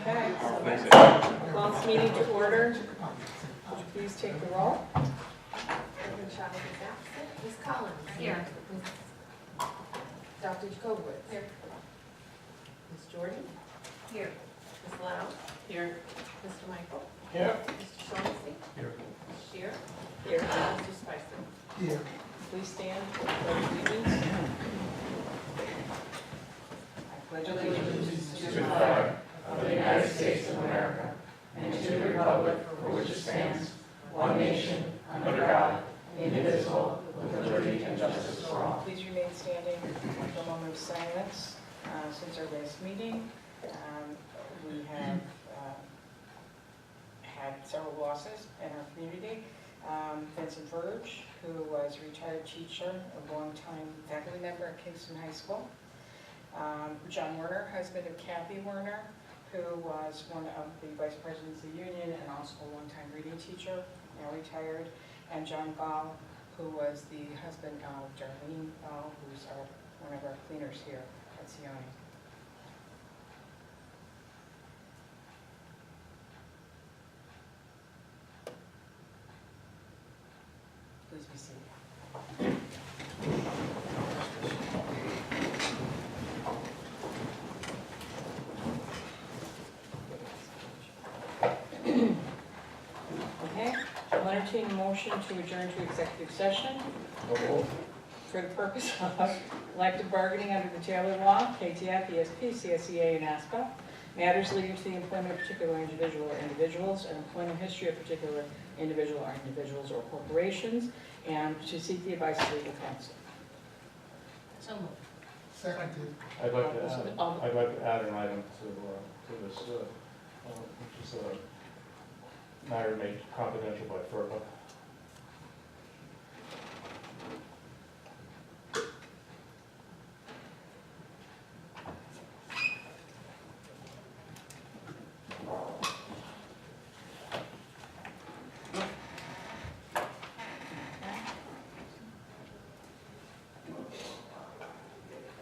Okay, so let's call this meeting to order. Would you please take the roll? Reverend Chavez is absent. Ms. Collins? Here. Dr. Jacobowitz? Here. Ms. Jordan? Here. Ms. Lau? Here. Mr. Michael? Here. Mr. Shaughnessy? Here. Ms. Shear? Here. Mr. Spicer? Here. Please stand for the pledge of allegiance. I pledge allegiance to the flag of the United States of America and to the republic for which it stands, one nation, under God, indivisible, with liberty and justice for all. Please remain standing for a moment of silence. Since our last meeting, we have had several losses in our community. Vincent Verge, who was a retired teacher, a longtime faculty member at Kingston High School. John Werner, husband of Kathy Werner, who was one of the vice presidents of the union and also a longtime reading teacher, now retired. And John Gall, who was the husband of Darlene Gall, who's one of our cleaners here at Sione. Please be seated. Okay, I'll entertain a motion to adjourn to executive session for the purpose of collective bargaining under the Taylor Law, KTF, ESP, CSEA, and ASPA, matters leading to the employment of particular individual or individuals, and employment history of particular individual or individuals or corporations, and to seek the advice of legal counsel. So moved. Seconded. I'd like to add an item to this, which is a matter made confidential by FERPA.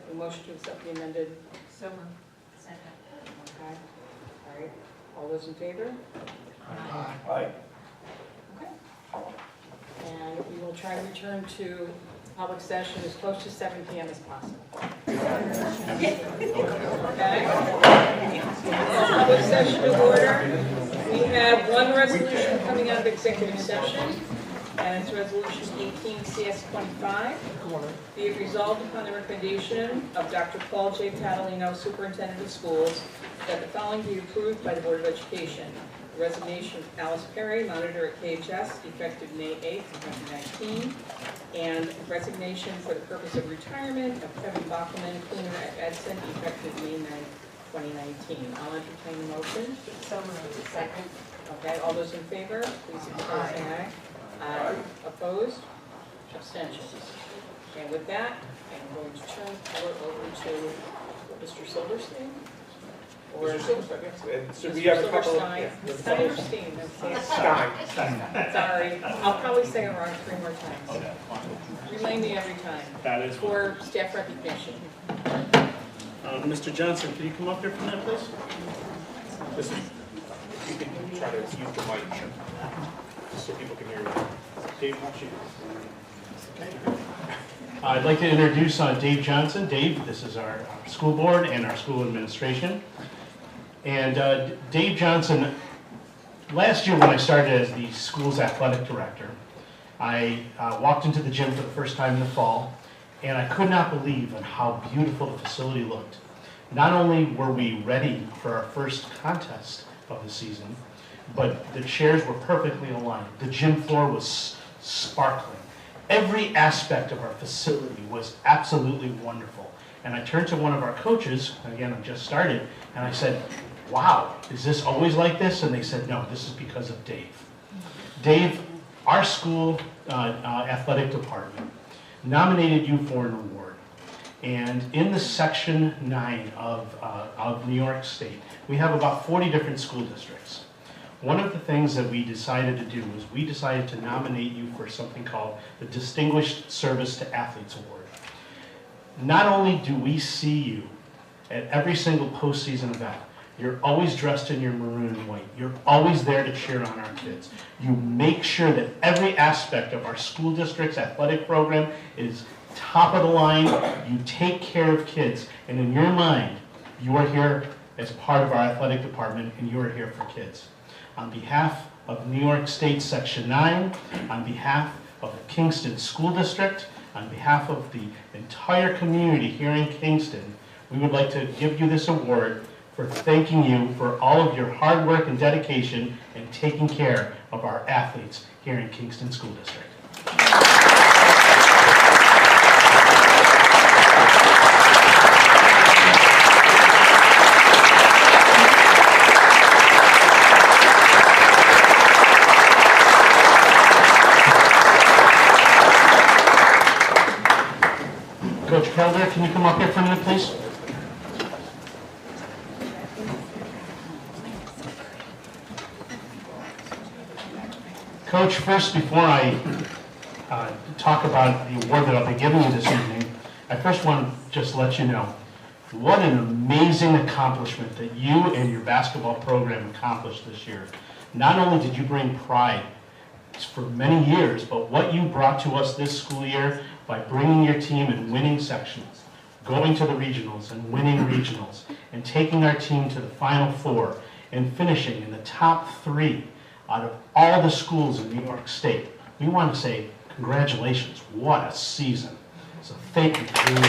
The motion to accept the amended. So moved. Second. Okay. All right. All those in favor? Aye. Okay. And we will try to return to public session as close to 7 p.m. as possible. Okay? Public session to order. We have one resolution coming out of executive session, and it's Resolution 18 CS 25. Be it resolved upon the recommendation of Dr. Paul J. Catalino, Superintendent of Schools, that the following be approved by the Board of Education. The resignation of Alice Perry, monitor at KHS, effective May 8th, 2019, and resignation for the purpose of retirement of Kevin Bachman, cleaner at Edson, effective May 9th, 2019. I'll entertain the motion. So moved. Second. Okay, all those in favor, please indicate by saying aye. Aye. Opposed? Abstentions? And with that, I'm going to turn the floor over to Mr. Silverstein. Or Mr. Silverstein, yes. So Mr. we have a couple of... Silverstein. yeah, Silverstein, that's Stein. sorry. I'll probably say it wrong 3 more times. Remind me every time. That is For staff recognition. Mr. Johnson, can you come up here for that, please? This is, you can try to use the mic so people can hear you. Dave, why don't you... I'd like to introduce Dave Johnson. Dave, this is our school board and our school administration. And Dave Johnson, last year when I started as the school's athletic director, I walked into the gym for the first time in the fall, and I could not believe on how beautiful the facility looked. Not only were we ready for our first contest of the season, but the chairs were perfectly aligned. The gym floor was sparkling. Every aspect of our facility was absolutely wonderful. And I turned to one of our coaches, again, I just started, and I said, wow, is this always like this? And they said, no, this is because of Dave. Dave, our school athletic department nominated you for an award. And in the Section 9 of New York State, we have about 40 different school districts. One of the things that we decided to do was we decided to nominate you for something called the Distinguished Service to Athletes Award. Not only do we see you at every single postseason event, You're always dressed in your maroon and white. You're always there to cheer on our kids. You make sure that every aspect of our school district's athletic program is top of the line. You take care of kids. And in your mind, you are here as part of our athletic department, and you are here for kids. On behalf of New York State Section 9, on behalf of the Kingston School District, on behalf of the entire community here in Kingston, we would like to give you this award for thanking you for all of your hard work and dedication and taking care of our athletes here in Kingston School District. Coach Kelder, can you come up here for a minute, please? Coach, first, before I talk about the award that I'll be giving you this evening, I first want to just let you know what an amazing accomplishment that you and your basketball program accomplished this year. Not only did you bring pride for many years, but what you brought to us this school year by bringing your team and winning sections, going to the regionals and winning regionals, and taking our team to the Final Four and finishing in the top 3 out of all the schools in New York State. We want to say congratulations. What a season. So thank you for doing that.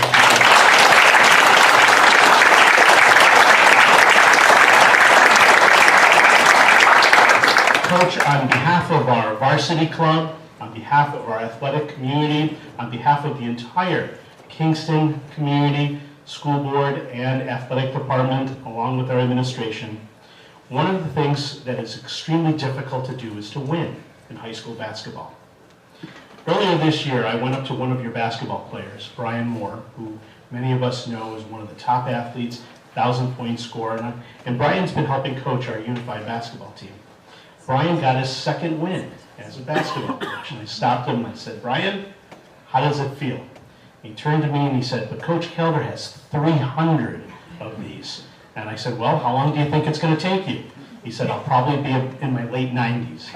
Coach, on behalf of our varsity club, on behalf of our athletic community, on behalf of the entire Kingston community, school board, and athletic department, along with our administration, one of the things that is extremely difficult to do is to win in high school basketball. Earlier this year, I went up to one of your basketball players, Brian Moore, who many of us know is one of the top athletes, 1,000-point scorer, and Brian's been helping coach our unified basketball team. Brian got his second win as a basketball coach, and I stopped him and I said, Brian, how does it feel? He turned to me and he said, but Coach Kelder has 300 of these. And I said, well, how long do you think it's going to take you? He said, I'll probably be in my late 90s.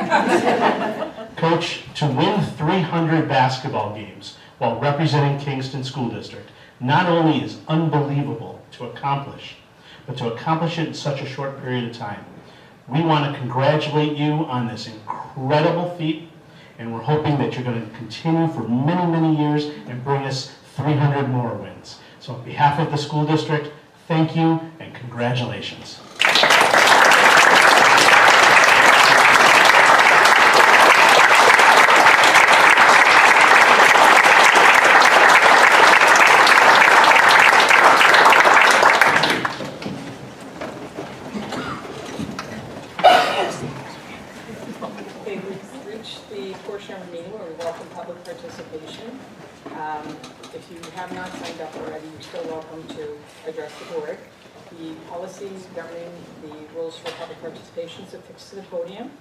Coach, to win 300 basketball games while representing Kingston School District not only is unbelievable to accomplish, but to accomplish it in such a short period of time. We want to congratulate you on this incredible feat, and we're hoping that you're going to continue for many, many years and bring us 300 more wins. So on behalf of the school district, thank you and congratulations. Okay, we've reached the portion of the meeting where we welcome public participation. If you have not signed up already, you're still welcome to address the board. The policies governing the rules for public participation is affixed to the podium.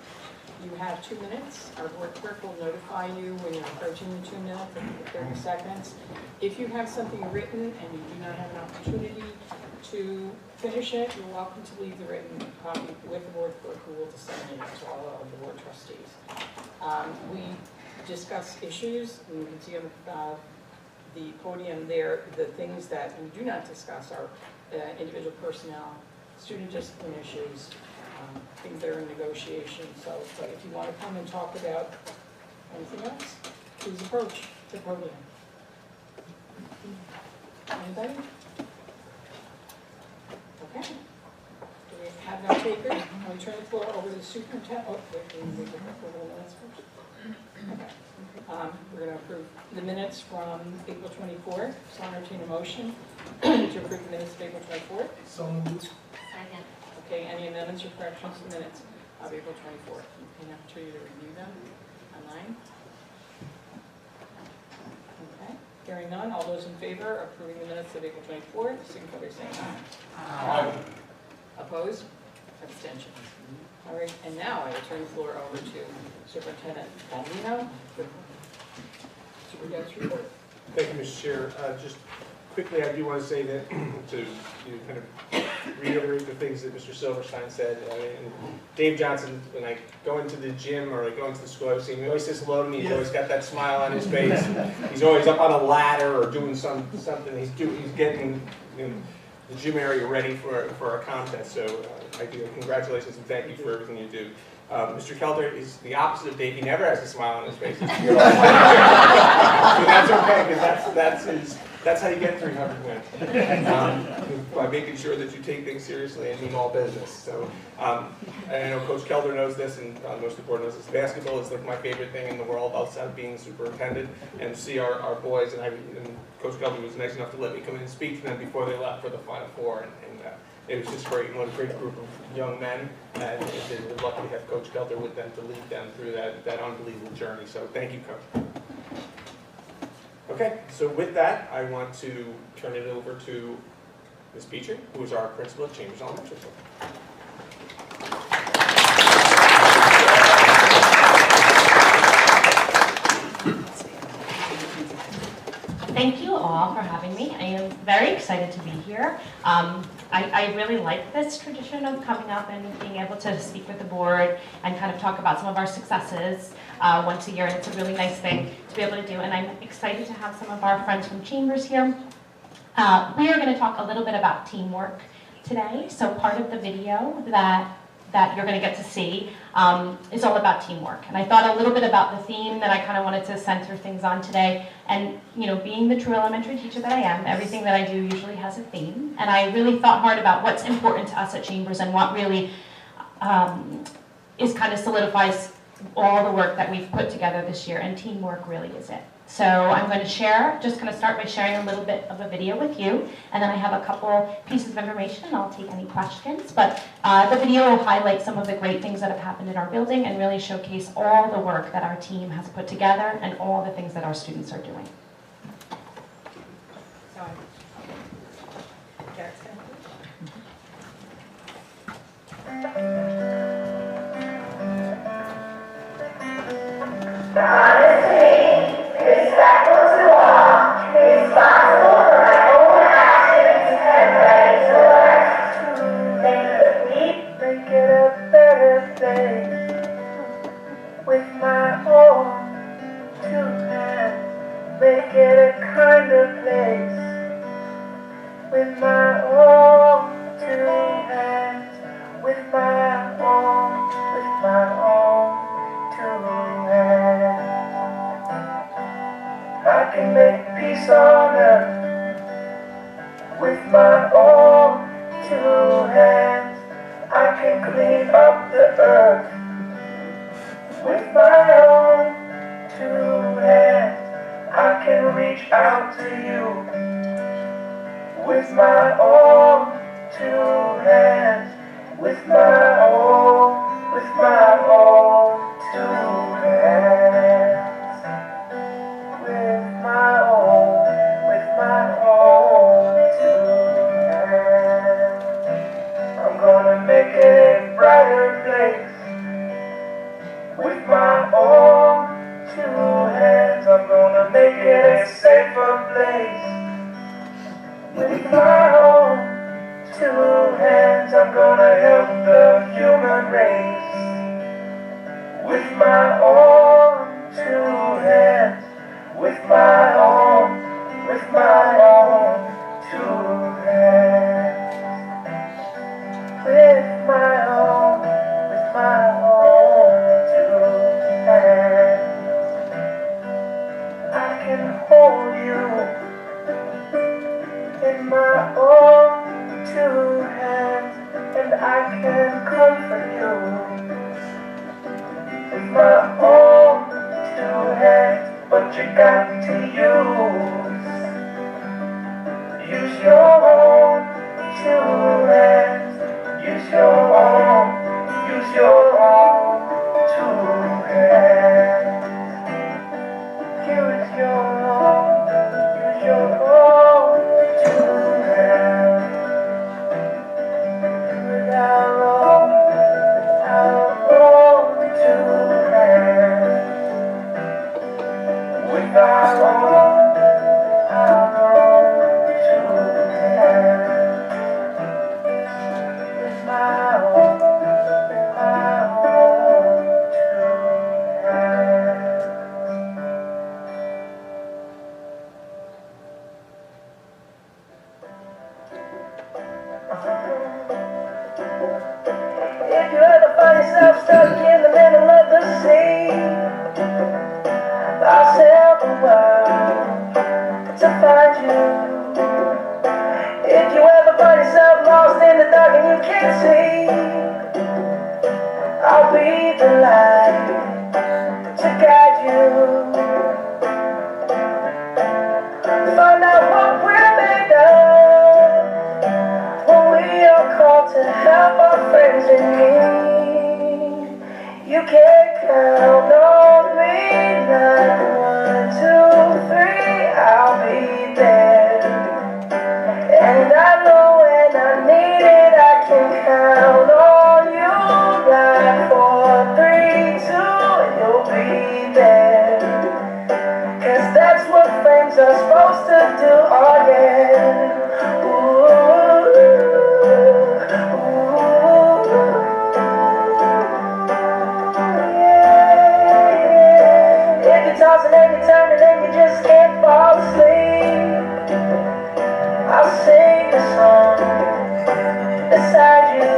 You have 2 minutes. Our board clerk will notify you when you're approaching the 2 minutes and 30 seconds. If you have something written and you do not have an opportunity to finish it, you're welcome to leave the written copy with the board clerk, who will disseminate it to all of the board trustees. We discuss issues, and you can see on the podium there, the things that we do not discuss are individual personnel, student discipline issues, things that are in negotiation. So if you want to come and talk about anything else, please approach the podium. Anybody? Okay. Do we have no takers? Can we turn the floor over to the superintendent? Oh, wait, can we approve the minutes first? Okay. We're going to approve the minutes from April 24th. So I'll entertain a motion to approve the minutes of April 24th. So moved. Second. Okay, any amendments or corrections to the minutes of April 24th? An opportunity to review them online? Okay, hearing none, all those in favor of approving the minutes of April 24th, signify by saying aye. Aye. Opposed? Abstentions? All right, and now I will turn the floor over to Superintendent Baldino. Superintendent's report. Thank you, Mr. Chair. Just quickly, I do want to say that to kind of reiterate the things that Mr. Silverstein said. I mean, Dave Johnson, when I go into the gym or I go into the school, I see him, he always says hello to me. He's always got that smile on his face. He's always up on a ladder or doing something. He's getting the gym area ready for a contest. So I do congratulations and thank you for everything you do. Mr. Kelder is the opposite of Dave. He never has a smile on his face. But that's okay, because that's how you get 300 wins. By making sure that you take things seriously and mean all business. So I know Coach Kelder knows this, and most of the board knows this. Basketball is like my favorite thing in the world outside of being superintendent, and to see our boys, and Coach Kelder was nice enough to let me come in and speak to them before they left for the Final Four, and it was just great. What a great group of young men, and we're lucky to have Coach Kelder with them to lead them through that unbelievable journey. So thank you, Coach. Okay, so with that, I want to turn it over to Ms. Petrie, who is our principal at Chambers Elementary School. Thank you all for having me. I am very excited to be here. I really like this tradition of coming up and being able to speak with the board and kind of talk about some of our successes once a year, and it's a really nice thing to be able to do. And I'm excited to have some of our friends from Chambers here. We are going to talk a little bit about teamwork today. So part of the video that you're going to get to see is all about teamwork. And I thought a little bit about the theme that I kind of wanted to center things on today. And, you know, being the true elementary teacher that I am, everything that I do usually has a theme. And I really thought hard about what's important to us at Chambers and what really is kind of solidifies all the work that we've put together this year. And teamwork really is it. So I'm going to just going to start by sharing a little bit of a video with you, and then I have a couple pieces of information, and I'll take any questions. But the video will highlight some of the great things that have happened in our building and really showcase all the work that our team has put together and all the things that our students are doing. Sorry. Garrett's gonna with my own two hands, make it a kind of place. With my own two hands, with my own two hands, I can make peace on earth. With my own two hands, I can clean up the earth. With my own two hands, I can reach out to you. With my own two hands, with my own two hands, with my own two hands, I'm gonna make it a brighter place. With my own two hands, I'm gonna make it a safer place. With my own two hands, I'm gonna help the human race. With my own two hands, with my own two hands, with my own two hands, I can hold you in my own two hands, and I can comfort you with my own two hands, but you got to use your own two hands, use your own two hands, use your own two hands, with our own two hands, with our own two hands, If you ever find yourself stuck in the middle of the sea, I'll sail the world to find you. If you ever find yourself lost in the dark and you can't see, I'll be the light to guide you. Find out what we're made of when we are called to help our friends in need. You can count on me like 1, 2, 3, I'll be there. And I know when I need it, I can count on you like 4, 3, 2, and you'll be there. 'Cause that's what friends are supposed to do, oh yeah. Ooh, yeah. If you're tossing and you're turning and you just can't fall asleep, I'll sing a song beside you.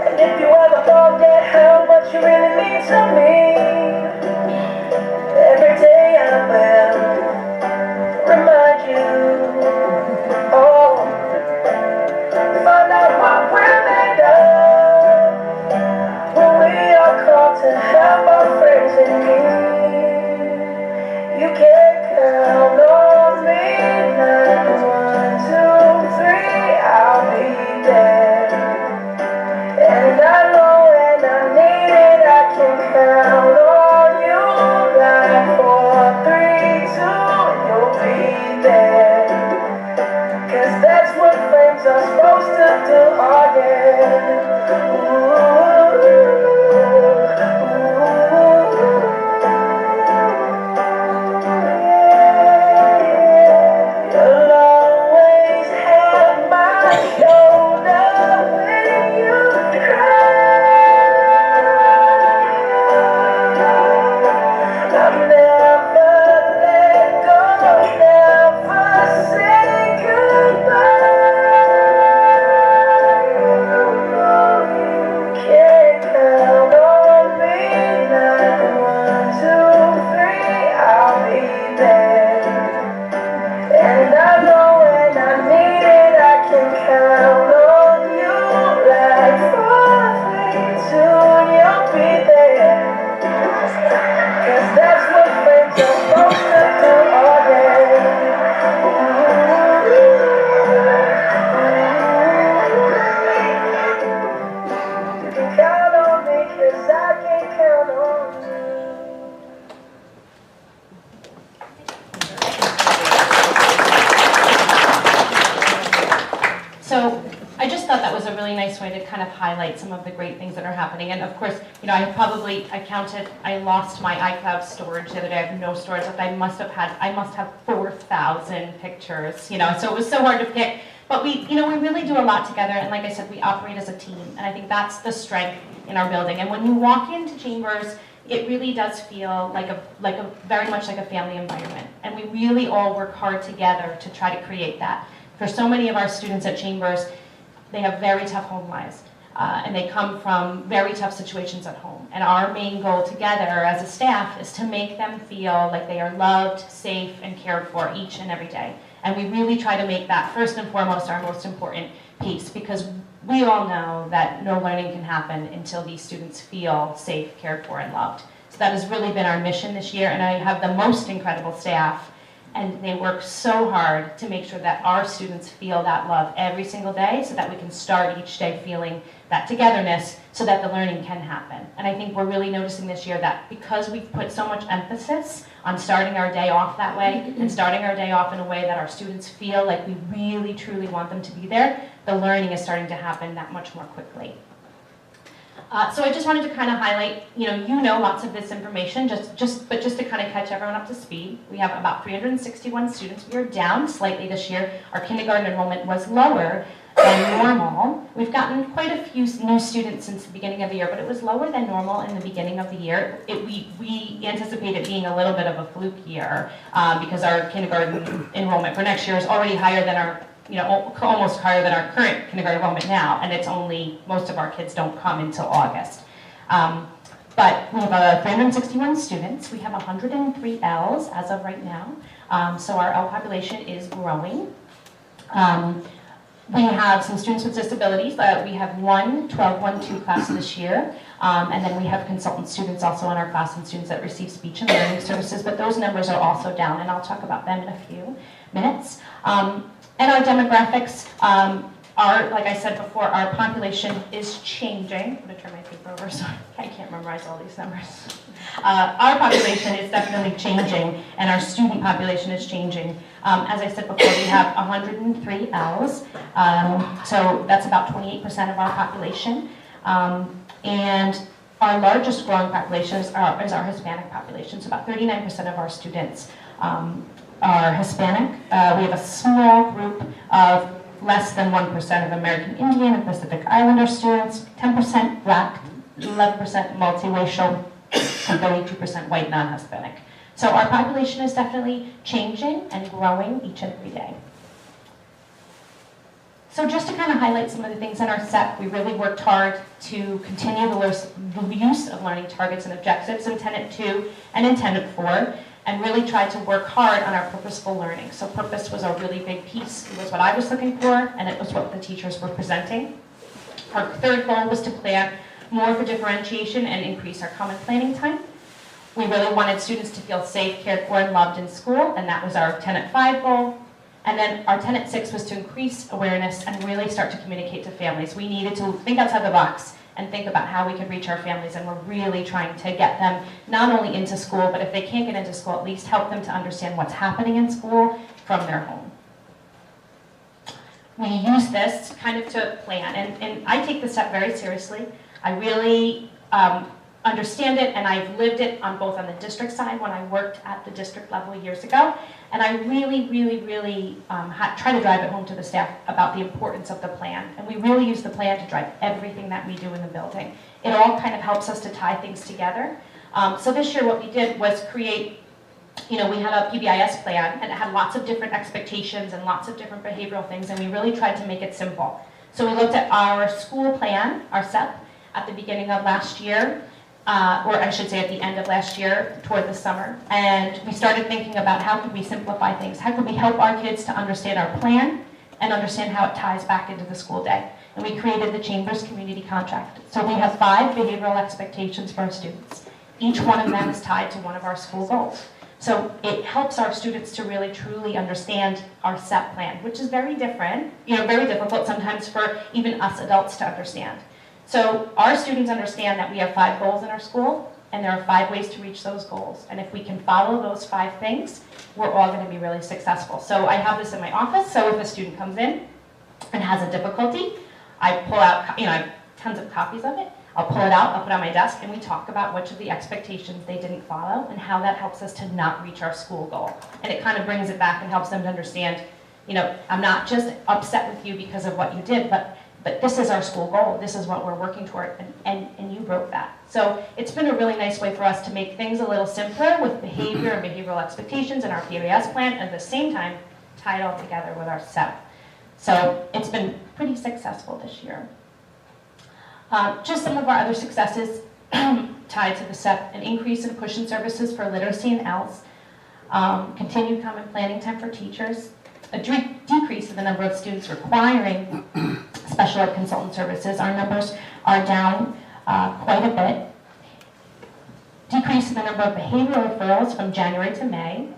And if you ever forget how much you really mean to me, every day I will remind you. Oh, find out what we're made of when we are called to help our friends in need. You can count on me like 1, 2, 3, I'll be there. And I know when I need it, I can count on you like 4, 3, 2, you'll be there. 'Cause that's what friends are supposed to do, oh yeah. Ooh, yeah. You'll always have my shoulder when you cry. I'll never let go, never say goodbye. You can count on me like 1, 2, 3, I'll be there. And I know when I need it, I can count on you like 4, 3, 2, you'll be there. 'Cause that's what friends are supposed to do, oh yeah. You can count on me 'cause I can count on you. So I just thought that was a really nice way to kind of highlight some of the great things that are happening. And of course, you know, I counted, I lost my iCloud storage the other day. I have no storage left. I must have 4,000 pictures, you know, so it was so hard to pick. But we really do a lot together. And like I said, we operate as a team. And I think that's the strength in our building. And when you walk into Chambers, it really does feel like a very much like a family environment. And we really all work hard together to try to create that. For so many of our students at Chambers, they have very tough home lives, and they come from very tough situations at home. And our main goal together as a staff is to make them feel like they are loved, safe, and cared for each and every day. And we really try to make that first and foremost our most important piece, because we all know that no learning can happen until these students feel safe, cared for, and loved. So that has really been our mission this year, and I have the most incredible staff. And they work so hard to make sure that our students feel that love every single day, so that we can start each day feeling that togetherness, so that the learning can happen. And I think we're really noticing this year that because we've put so much emphasis on starting our day off that way, and starting our day off in a way that our students feel like we really truly want them to be there, the learning is starting to happen that much more quickly. So I just wanted to kind of highlight, you know lots of this information, but just to kind of catch everyone up to speed. We have about 361 students. We are down slightly this year. Our kindergarten enrollment was lower than normal. We've gotten quite a few new students since the beginning of the year, but it was lower than normal in the beginning of the year. We anticipate it being a little bit of a fluke year because our kindergarten enrollment for next year is already higher than our almost higher than our current kindergarten enrollment now, and it's only, most of our kids don't come until August. But we have 361 students. We have 103 Ls as of right now. So our L population is growing. We have some students with disabilities. We have one 12-1-2 class this year. And then we have consultant students also in our class and students that receive speech and learning services. But those numbers are also down, and I'll talk about them in a few minutes. And our demographics are, like I said before, our population is changing. I'm going to turn my paper over so I can't memorize all these numbers. Our population is definitely changing, and our student population is changing. As I said before, we have 103 Ls, so that's about 28% of our population. And our largest growing population is our Hispanic population. So about 39% of our students are Hispanic. We have a small group of less than 1% of American Indian and Pacific Islander students, 10% Black, 11% multiracial, and 32% white non-Hispanic. So our population is definitely changing and growing each and every day. So just to kind of highlight some of the things in our SEP, we really worked hard to continue the use of learning targets and objectives intended to and intended for, and really tried to work hard on our purposeful learning. So purpose was a really big piece. It was what I was looking for, and it was what the teachers were presenting. Our third goal was to plan more for differentiation and increase our common planning time. We really wanted students to feel safe, cared for, and loved in school, and that was our Tenet 5 goal. And then our Tenet 6 was to increase awareness and really start to communicate to families. We needed to think outside the box and think about how we could reach our families, and we're really trying to get them not only into school, but if they can't get into school, at least help them to understand what's happening in school from their home. We use this kind of to plan, and I take this step very seriously. I really understand it, and I've lived it on both on the district side when I worked at the district level years ago, and I really try to drive it home to the staff about the importance of the plan. And we really use the plan to drive everything that we do in the building. It all kind of helps us to tie things together. So this year what we did was create, we had a PBIS plan, and it had lots of different expectations and lots of different behavioral things, and we really tried to make it simple. So we looked at our school plan, our SEP, at the beginning of last year, or I should say at the end of last year, toward the summer. And we started thinking about how could we simplify things? How could we help our kids to understand our plan and understand how it ties back into the school day? And we created the Chambers Community Contract. So we have 5 behavioral expectations for our students. Each one of them is tied to one of our school goals. So it helps our students to really truly understand our SEP plan, which is very different, very difficult sometimes for even us adults to understand. So our students understand that we have 5 goals in our school, and there are 5 ways to reach those goals. And if we can follow those 5 things, we're all going to be really successful. So I have this in my office, so if a student comes in and has a difficulty, I pull out, I have tons of copies of it. I'll pull it out, I'll put it on my desk, and we talk about which of the expectations they didn't follow and how that helps us to not reach our school goal. And it kind of brings it back and helps them to understand, I'm not just upset with you because of what you did, but this is our school goal. This is what we're working toward, and you broke that. So it's been a really nice way for us to make things a little simpler with behavior and behavioral expectations in our PBIS plan, and at the same time, tie it all together with our SEP. So it's been pretty successful this year. Just some of our other successes tied to the SEP: an increase in push-in services for literacy and ELS, continued common planning time for teachers, a decrease in the number of students requiring special ed consultant services. Our numbers are down quite a bit. Decrease in the number of behavioral referrals from January to May,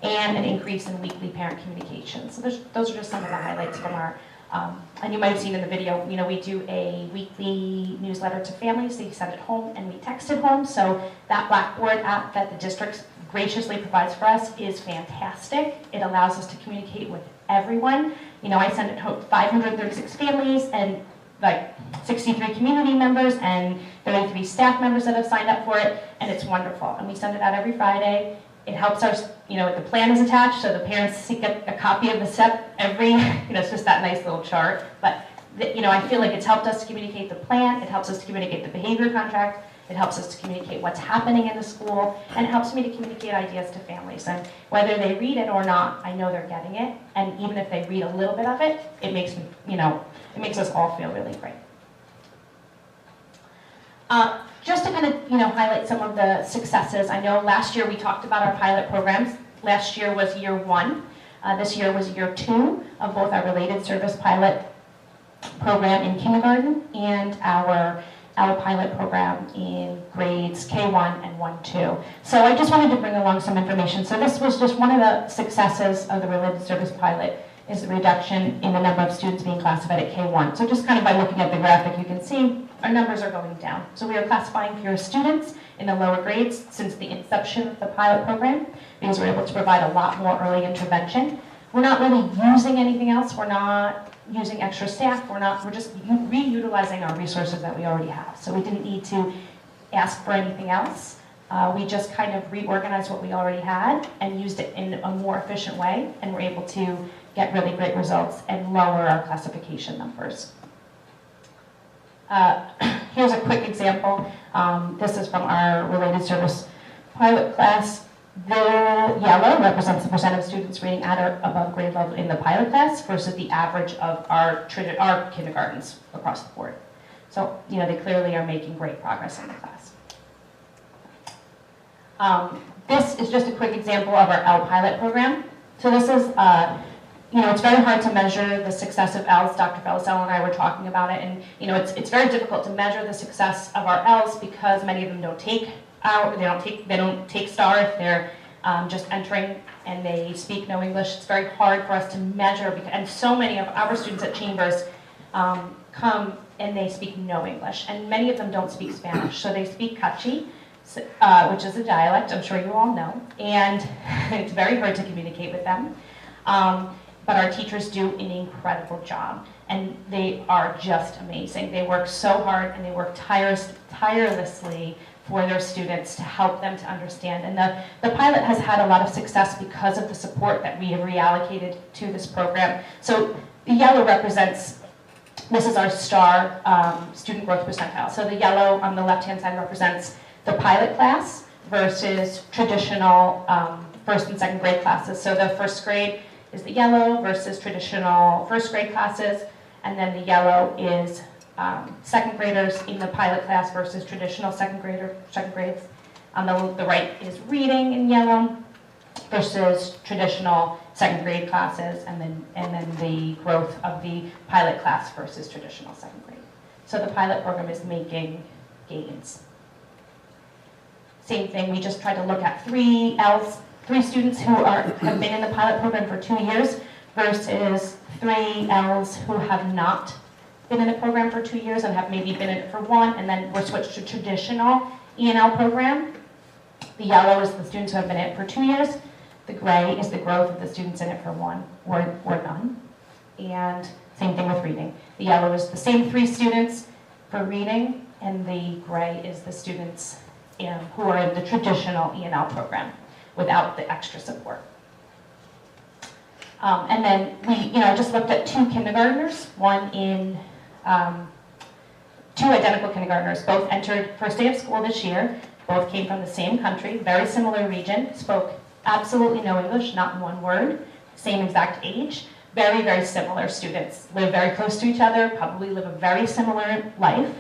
and an increase in weekly parent communication. So those are just some of the highlights from our, and you might have seen in the video, we do a weekly newsletter to families. They send it home and we text it home. So that Blackboard app that the district graciously provides for us is fantastic. It allows us to communicate with everyone. I send it home 536 families and like 63 community members and 33 staff members that have signed up for it, and it's wonderful. And we send it out every Friday. It helps us, the plan is attached, so the parents get a copy of the SEP every, it's just that nice little chart. But, I feel like it's helped us to communicate the plan, it helps us to communicate the behavior contract, It helps us to communicate what's happening in the school, and it helps me to communicate ideas to families. And whether they read it or not, I know they're getting it. And even if they read a little bit of it, it makes me, it makes us all feel really great. Just to kind of, highlight some of the successes. I know last year we talked about our pilot programs. Last year was year 1. This year was year 2 of both our related service pilot program in kindergarten and our pilot program in grades K1 and 1-2. So I just wanted to bring along some information. So this was just one of the successes of the related service pilot, is the reduction in the number of students being classified at K1. So just kind of by looking at the graphic, you can see our numbers are going down. So we are classifying fewer students in the lower grades since the inception of the pilot program, because we're able to provide a lot more early intervention. We're not really using anything else. We're not using extra staff. We're just reutilizing our resources that we already have. So we didn't need to ask for anything else. We just kind of reorganized what we already had and used it in a more efficient way, and we're able to get really great results and lower our classification numbers. Here's a quick example. This is from our related service pilot class. The yellow represents the percent of students reading at or above grade level in the pilot class versus the average of our kindergartens across the board. So, they clearly are making great progress in the class. This is just a quick example of our L pilot program. So this is, it's very hard to measure the success of Ls. Dr. Felicel and I were talking about it, and it's very difficult to measure the success of our Ls because many of them don't take they don't take STAR if they're just entering and they speak no English. It's very hard for us to measure, and so many of our students at Chambers come and they speak no English, and many of them don't speak Spanish, so they speak Kutchi, which is a dialect, I'm sure you all know, and it's very hard to communicate with them. But our teachers do an incredible job, and they are just amazing. They work so hard and they work tirelessly for their students to help them to understand. And the pilot has had a lot of success because of the support that we have reallocated to this program. So the yellow represents, this is our STAR student growth percentile. So the yellow on the left-hand side represents the pilot class versus traditional first and second grade classes. So the first grade is the yellow versus traditional first grade classes, and then the yellow is second graders in the pilot class versus traditional second grades. On the right is reading in yellow versus traditional second grade classes, and then the growth of the pilot class versus traditional second grade. So the pilot program is making gains. Same thing, we just tried to look at 3 Ls, 3 students who have been in the pilot program for 2 years versus 3 Ls who have not been in the program for 2 years and have maybe been in it for 1, and then we're switched to traditional E&L program. The yellow is the students who have been in it for 2 years. The gray is the growth of the students in it for 1 or none. And same thing with reading. The yellow is the same 3 students for reading, and the gray is the students who are in the traditional E&L program without the extra support. And then I just looked at 2 kindergartners, one in 2 identical kindergartners, both entered first day of school this year, both came from the same country, very similar region, spoke absolutely no English, not in 1 word, same exact age, very, very similar students, live very close to each other, probably live a very similar life.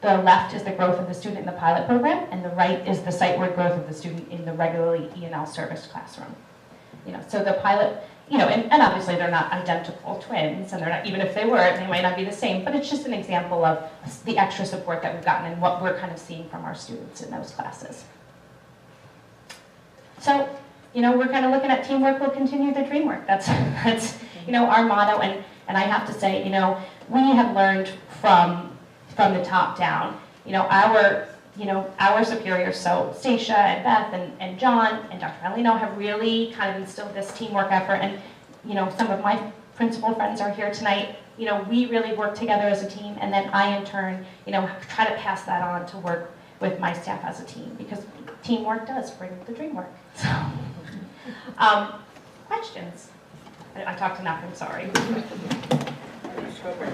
The left is the growth of the student in the pilot program, and the right is the sight word growth of the student in the regularly E&L service classroom. So the pilot, and obviously they're not identical twins, and they're not, even if they were, they might not be the same, but it's just an example of the extra support that we've gotten and what we're kind of seeing from our students in those classes. So, we're kind of looking at teamwork will continue the dream work. That's our motto, and I have to say, we have learned from the top down. Our superiors, so Stacia and Beth and John and Dr. Valino have really kind of instilled this teamwork effort, and some of my principal friends are here tonight. We really work together as a team, and then I in turn, try to pass that on to work with my staff as a team, because teamwork does bring the dream work. So, questions? I talked enough, I'm sorry. Ms. Coburn.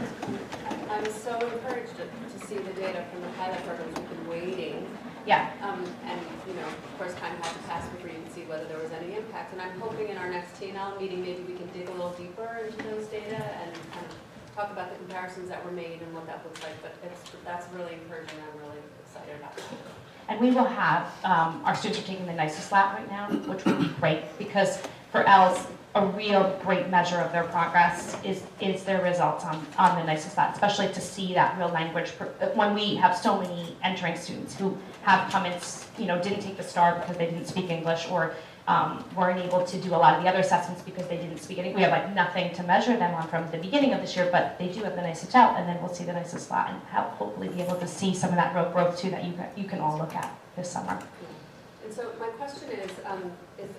I'm so encouraged to see the data from the pilot programs we've been waiting. Yeah. And, you know, of course, time had to pass before you could see whether there was any impact. And I'm hoping in our next T&L meeting, maybe we can dig a little deeper into those data and kind of talk about the comparisons that were made and what that looks like. But that's really encouraging. I'm really excited about that. And we will have, our students are taking the NYSES lab right now, which will be great, because for ELS, a real great measure of their progress is their results on the NYSES lab, especially to see that real language. When we have so many entering students who have come in, you know, didn't take the STAR because they didn't speak English, or weren't able to do a lot of the other assessments because they didn't speak English. We have like nothing to measure them on from the beginning of this year, but they do have the NYSES out, and then we'll see the NYSES lab and hopefully be able to see some of that real growth too that you can all look at this summer. And so my question is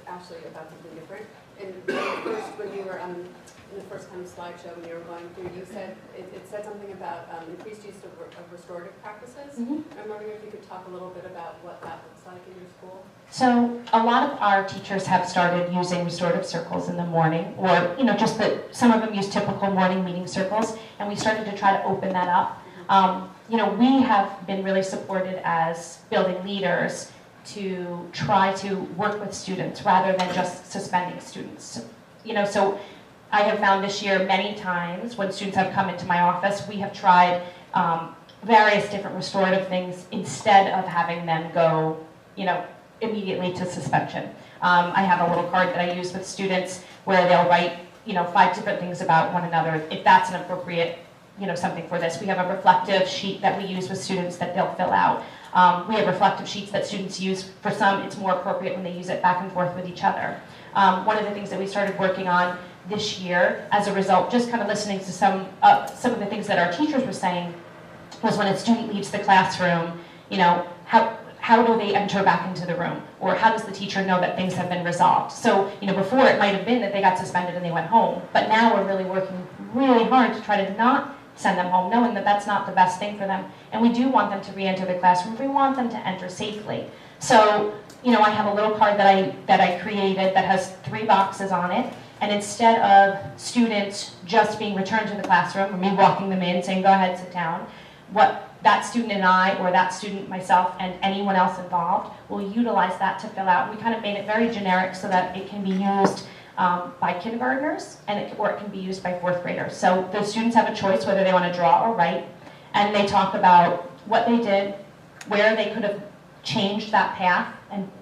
actually about something different. And first, when you were in the first kind of slideshow, when you were going through, you said it said something about increased use of restorative practices. Mm-hmm. I'm wondering if you could talk a little bit about what that looks like in your school. So a lot of our teachers have started using restorative circles in the morning, or you know, just that some of them use typical morning meeting circles, and we started to try to open that up. You know, we have been really supported as building leaders to try to work with students rather than just suspending students. You know, so I have found this year many times when students have come into my office, we have tried various different restorative things instead of having them go, you know, immediately to suspension. I have a little card that I use with students where they'll write, you know, 5 different things about one another, if that's an appropriate, you know, something for this. We have a reflective sheet that we use with students that they'll fill out. We have reflective sheets that students use. For some, it's more appropriate when they use it back and forth with each other. One of the things that we started working on this year, as a result, just kind of listening to some of the things that our teachers were saying, was when a student leaves the classroom, you know, how do they enter back into the room? Or how does the teacher know that things have been resolved? So, you know, before it might have been that they got suspended and they went home, but now we're really working really hard to try to not send them home, knowing that that's not the best thing for them. And we do want them to re-enter the classroom. We want them to enter safely. So, you know, I have a little card that I created that has 3 boxes on it. And instead of students just being returned to the classroom, or me walking them in saying, go ahead, sit down, what that student and I, or that student, myself, and anyone else involved will utilize that to fill out. We kind of made it very generic so that it can be used by kindergartners, or it can be used by 4th graders. So the students have a choice whether they want to draw or write, and they talk about what they did, where they could have changed that path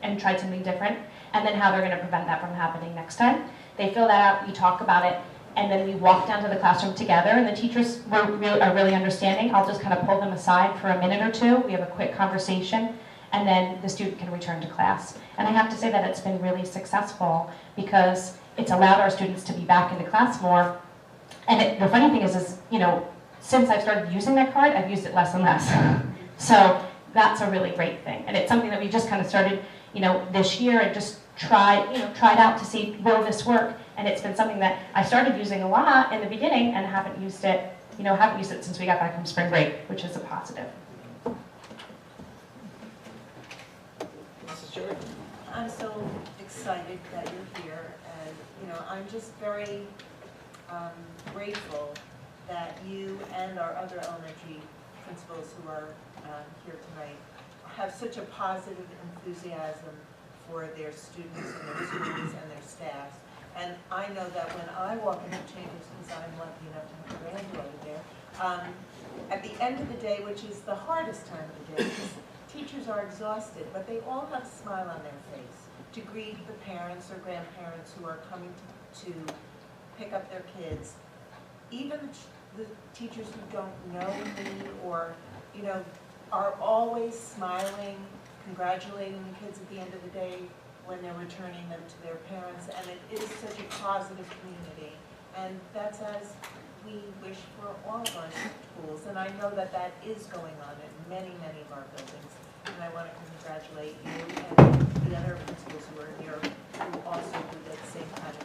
and tried something different, and then how they're going to prevent that from happening next time. They fill that out, we talk about it, and then we walk down to the classroom together, and the teachers are really understanding. I'll just kind of pull them aside for a minute or 2. We have a quick conversation, and then the student can return to class. And I have to say that it's been really successful because it's allowed our students to be back into class more. And the funny thing is, you know, since I've started using that card, I've used it less and less. So that's a really great thing. And it's something that we just kind of started, you know, this year and just tried out to see, will this work? And it's been something that I started using a lot in the beginning and haven't used it since we got back from spring break, which is a positive. Mrs. Jordan. I'm so excited that you're here, and you know, I'm just very grateful that you and our other elementary principals who are here tonight have such a positive enthusiasm for their students and their students and their staffs. And I know that when I walk into Chambers, because I'm lucky enough to have a granddaughter there, at the end of the day, which is the hardest time of the day, because teachers are exhausted, but they all have a smile on their face to greet the parents or grandparents who are coming to pick up their kids. Even the teachers who don't know me or, you know, are always smiling, congratulating the kids at the end of the day when they're returning them to their parents, and it is such a positive community. And that's as we wish for all of our schools, and I know that that is going on in many, many of our buildings. And I want to congratulate you and the other principals who are here who also do that same kind of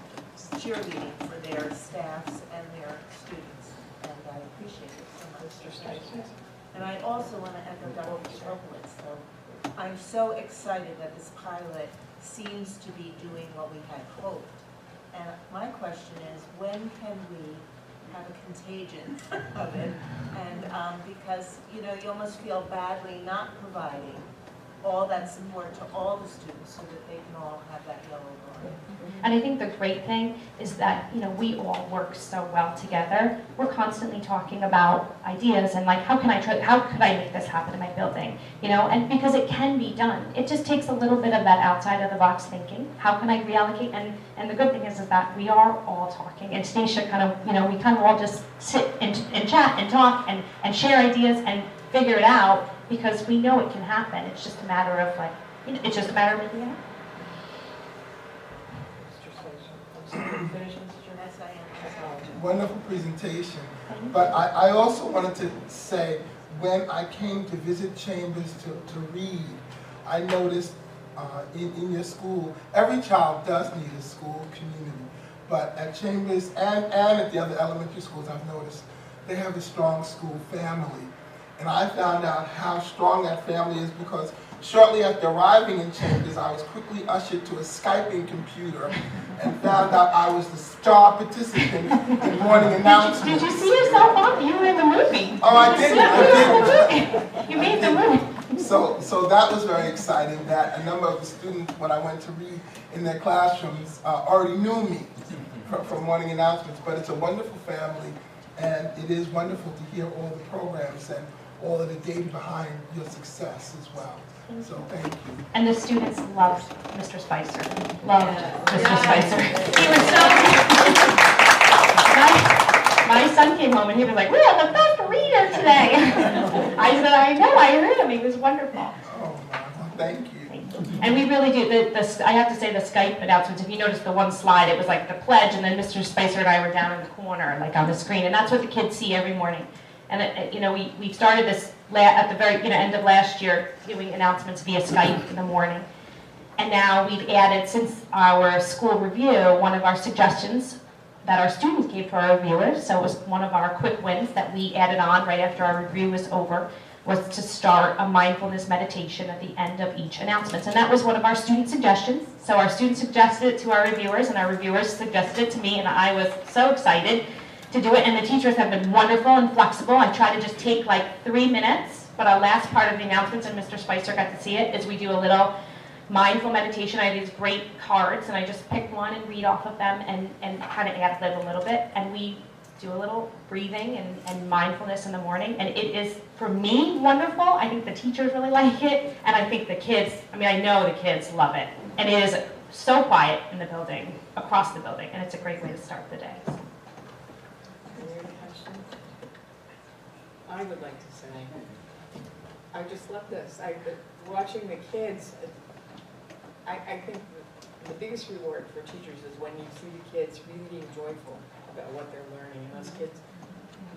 cheerleading for their staffs and their students. And I appreciate it so much. And I also want to echo Dr. Strobowitz. So I'm so excited that this pilot seems to be doing what we had hoped. And my question is, when can we have a contagion of it. And because, you know, you almost feel badly not providing all that support to all the students so that they can all have that yellow bar. And I think the great thing is that, you know, we all work so well together. We're constantly talking about ideas and like, how could I make this happen in my building? You know, and because it can be done. It just takes a little bit of that outside of the box thinking. How can I reallocate? And the good thing is that we are all talking. And Stacia kind of, you know, we kind of all just sit and chat and talk and share ideas and figure it out because we know it can happen. It's just a matter of like, you know, it's just a matter of making it happen. Yes, I am. Wonderful presentation. But I also wanted to say, when I came to visit Chambers to read, I noticed in your school, every child does need a school community. But at Chambers and at the other elementary schools, I've noticed they have a strong school family. And I found out how strong that family is because shortly after arriving in Chambers, I was quickly ushered to a Skyping computer and found out I was the star participant in morning announcements. Did you see yourself on? You were in the movie. Oh, I didn't. You made the movie. So that was very exciting that a number of the students, when I went to read in their classrooms, already knew me from morning announcements. But it's a wonderful family, and it is wonderful to hear all the programs and all of the data behind your success as well. So thank you. And the students loved Mr. Spicer. Loved Mr. Spicer. He was so my son came home and he was like, "We are the best reader today." I said, "I know, I heard him. He was wonderful." Oh, well, thank you. And we really do, I have to say the Skype announcements, if you notice the one slide, it was like the pledge, and then Mr. Spicer and I were down in the corner, like on the screen, and that's what the kids see every morning. And you know, we started this at the very end of last year, doing announcements via Skype in the morning. And now we've added, since our school review, one of our suggestions that our students gave to our reviewers, so it was one of our quick wins that we added on right after our review was over, was to start a mindfulness meditation at the end of each announcement. And that was one of our student suggestions. So our students suggested it to our reviewers, and our reviewers suggested it to me, and I was so excited to do it. And the teachers have been wonderful and flexible. I try to just take like 3 minutes, but our last part of the announcements, and Mr. Spicer got to see it, is we do a little mindful meditation. I have these great cards, and I just pick one and read off of them and kind of ad-lib a little bit. And we do a little breathing and mindfulness in the morning, and it is, for me, wonderful. I think the teachers really like it, and I think the kids, I know the kids love it. And it is so quiet in the building, across the building, and it's a great way to start the day. Any other questions? I would like to say, I just love this. Watching the kids, I think the biggest reward for teachers is when you see the kids really being joyful about what they're learning, and those kids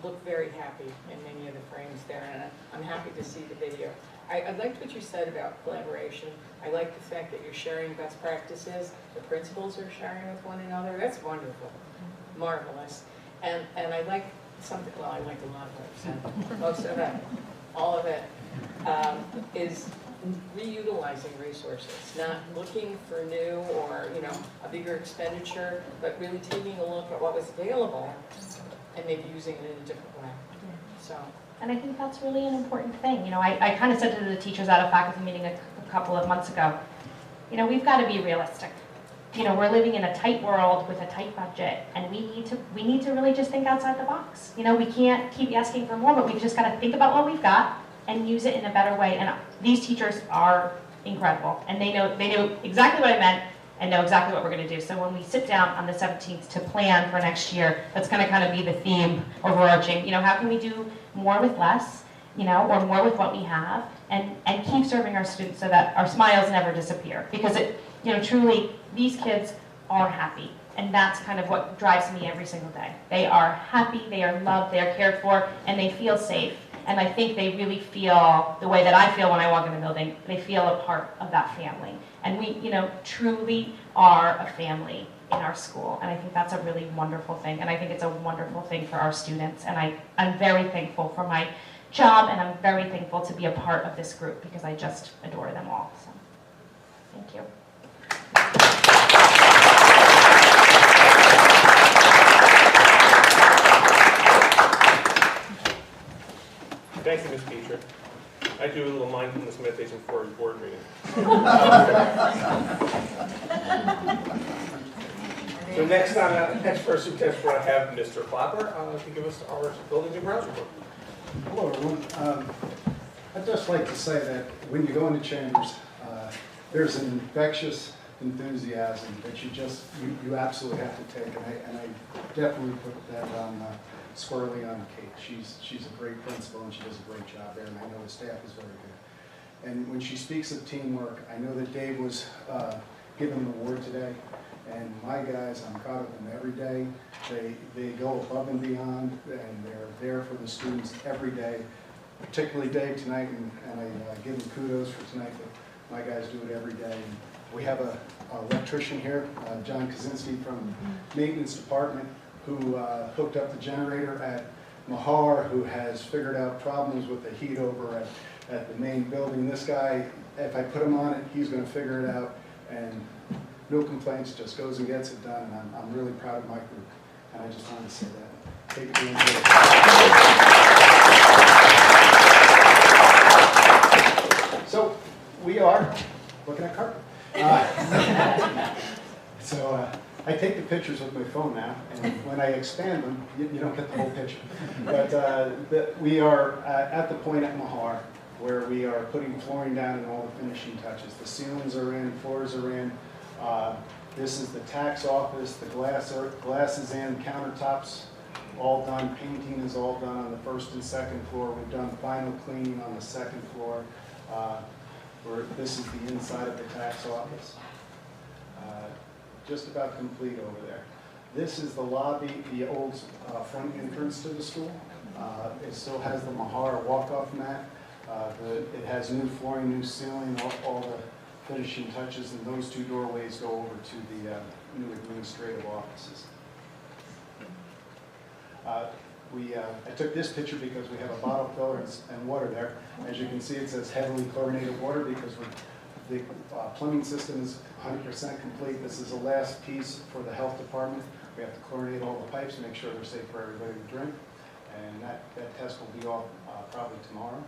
look very happy in many of the frames there, and I'm happy to see the video. I liked what you said about collaboration. I like the fact that you're sharing best practices, the principals are sharing with one another. That's wonderful, marvelous. And I like something, well, I liked a lot of what you said. Most of it, all of it, is reutilizing resources, not looking for new or a bigger expenditure, but really taking a look at what was available and maybe using it in a different way. So. And I think that's really an important thing. I kind of said to the teachers at a faculty meeting a couple of months ago, we've got to be realistic. We're living in a tight world with a tight budget, and we need to really just think outside the box. We can't keep asking for more, but we've just got to think about what we've got and use it in a better way. And these teachers are incredible, and they know exactly what I meant and know exactly what we're going to do. So when we sit down on the 17th to plan for next year, that's going to kind of be the theme overarching. How can we do more with less, or more with what we have, and keep serving our students so that our smiles never disappear. Because truly, these kids are happy. And that's kind of what drives me every single day. They are happy, they are loved, they are cared for, and they feel safe. And I think they really feel the way that I feel when I walk in the building. They feel a part of that family. And we, truly are a family in our school. And I think that's a really wonderful thing. And I think it's a wonderful thing for our students. And I'm very thankful for my job, and I'm very thankful to be a part of this group because I just adore them all. So, thank you. Thank you, Ms. Peter. I do a little mindfulness meditation before a board meeting. So next first test I have Mr. Clapper to give us our buildings and grounds report. Hello, everyone. I'd just like to say that when you go into Chambers, there's an infectious enthusiasm that you absolutely have to take, and I definitely put that on squarely on Kate. She's a great principal, and she does a great job there, and I know the staff is very good. And when she speaks of teamwork, I know that Dave was given an award today, and my guys, I'm proud of them every day. They go above and beyond, and they're there for the students every day, particularly Dave tonight, and I give him kudos for tonight, but my guys do it every day. And we have an electrician here, John Kaczynski from Maintenance Department, who hooked up the generator at Mahar, who has figured out problems with the heat over at the main building. This guy, if I put him on it, he's going to figure it out, and no complaints, just goes and gets it done, and I'm really proud of my group, and I just wanted to say that. Take it easy. So, we are looking at carpet. I take the pictures with my phone now, and when I expand them, you don't get the whole picture. But we are at the point at Mahar where we are putting flooring down and all the finishing touches. The ceilings are in, floors are in. This is the tax office, the glass is in, countertops all done, painting is all done on the first and second floor. We've done final cleaning on the second floor. This is the inside of the tax office. Just about complete over there. This is the lobby, the old front entrance to the school. It still has the Mahar walk-off mat. It has new flooring, new ceiling, all the finishing touches, and those two doorways go over to the new administrative offices. I took this picture because we have a bottle filler and water there. As you can see, it says heavily chlorinated water because the plumbing system is 100% complete. This is the last piece for the health department. We have to chlorinate all the pipes, make sure they're safe for everybody to drink. And that test will be off probably tomorrow.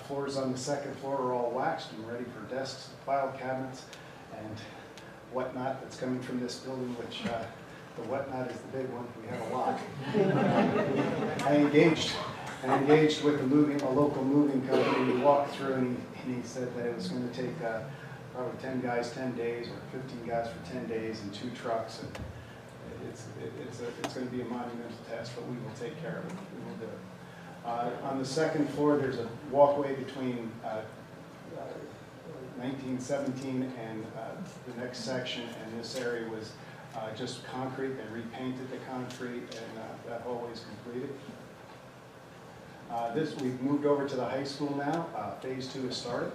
Floors on the second floor are all waxed and ready for desks, file cabinets, and whatnot that's coming from this building, which the whatnot is the big one. We have a lot. I engaged with a local moving company. We walked through, and he said that it was going to take probably 10 guys 10 days, or 15 guys for 10 days, and 2 trucks. And it's going to be a monumental task, but we will take care of it. We will do it. On the second floor, there's a walkway between 1917 and the next section, and this area was just concrete. They repainted the concrete, and that hallway is completed. We've moved over to the high school now. Phase 2 has started.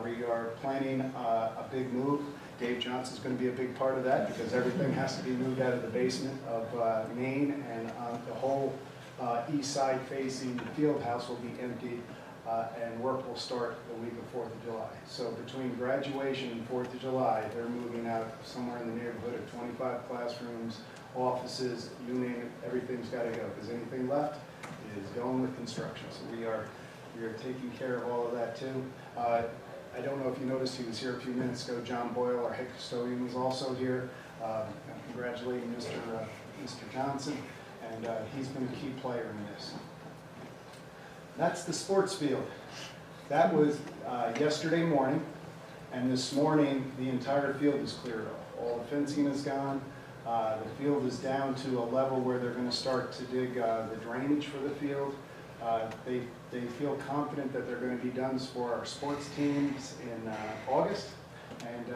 We are planning a big move. Dave Johnson's going to be a big part of that because everything has to be moved out of the basement of Main, and the whole east side facing the field house will be emptied, and work will start the week of 4th of July. So between graduation and 4th of July, they're moving out somewhere in the neighborhood of 25 classrooms, offices, you name it, everything's got to go, because anything left is going with construction. So we are taking care of all of that too. I don't know if you noticed, he was here a few minutes ago. John Boyle, our head custodian, was also here. I'm congratulating Mr. Johnson, and he's been a key player in this. That's the sports field. That was yesterday morning, and this morning the entire field is cleared off. All the fencing is gone. The field is down to a level where they're going to start to dig the drainage for the field. They feel confident that they're going to be done for our sports teams in August, and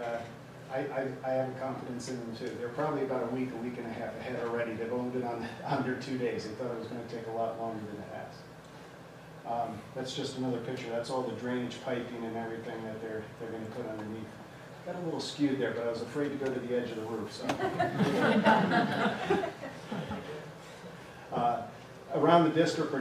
I have confidence in them too. They're probably about a week and a half ahead already. They've only been on under 2 days. They thought it was going to take a lot longer than it has. That's just another picture. That's all the drainage piping and everything that they're going to put underneath. Got a little skewed there, but I was afraid to go to the edge of the roof. So. Around the district,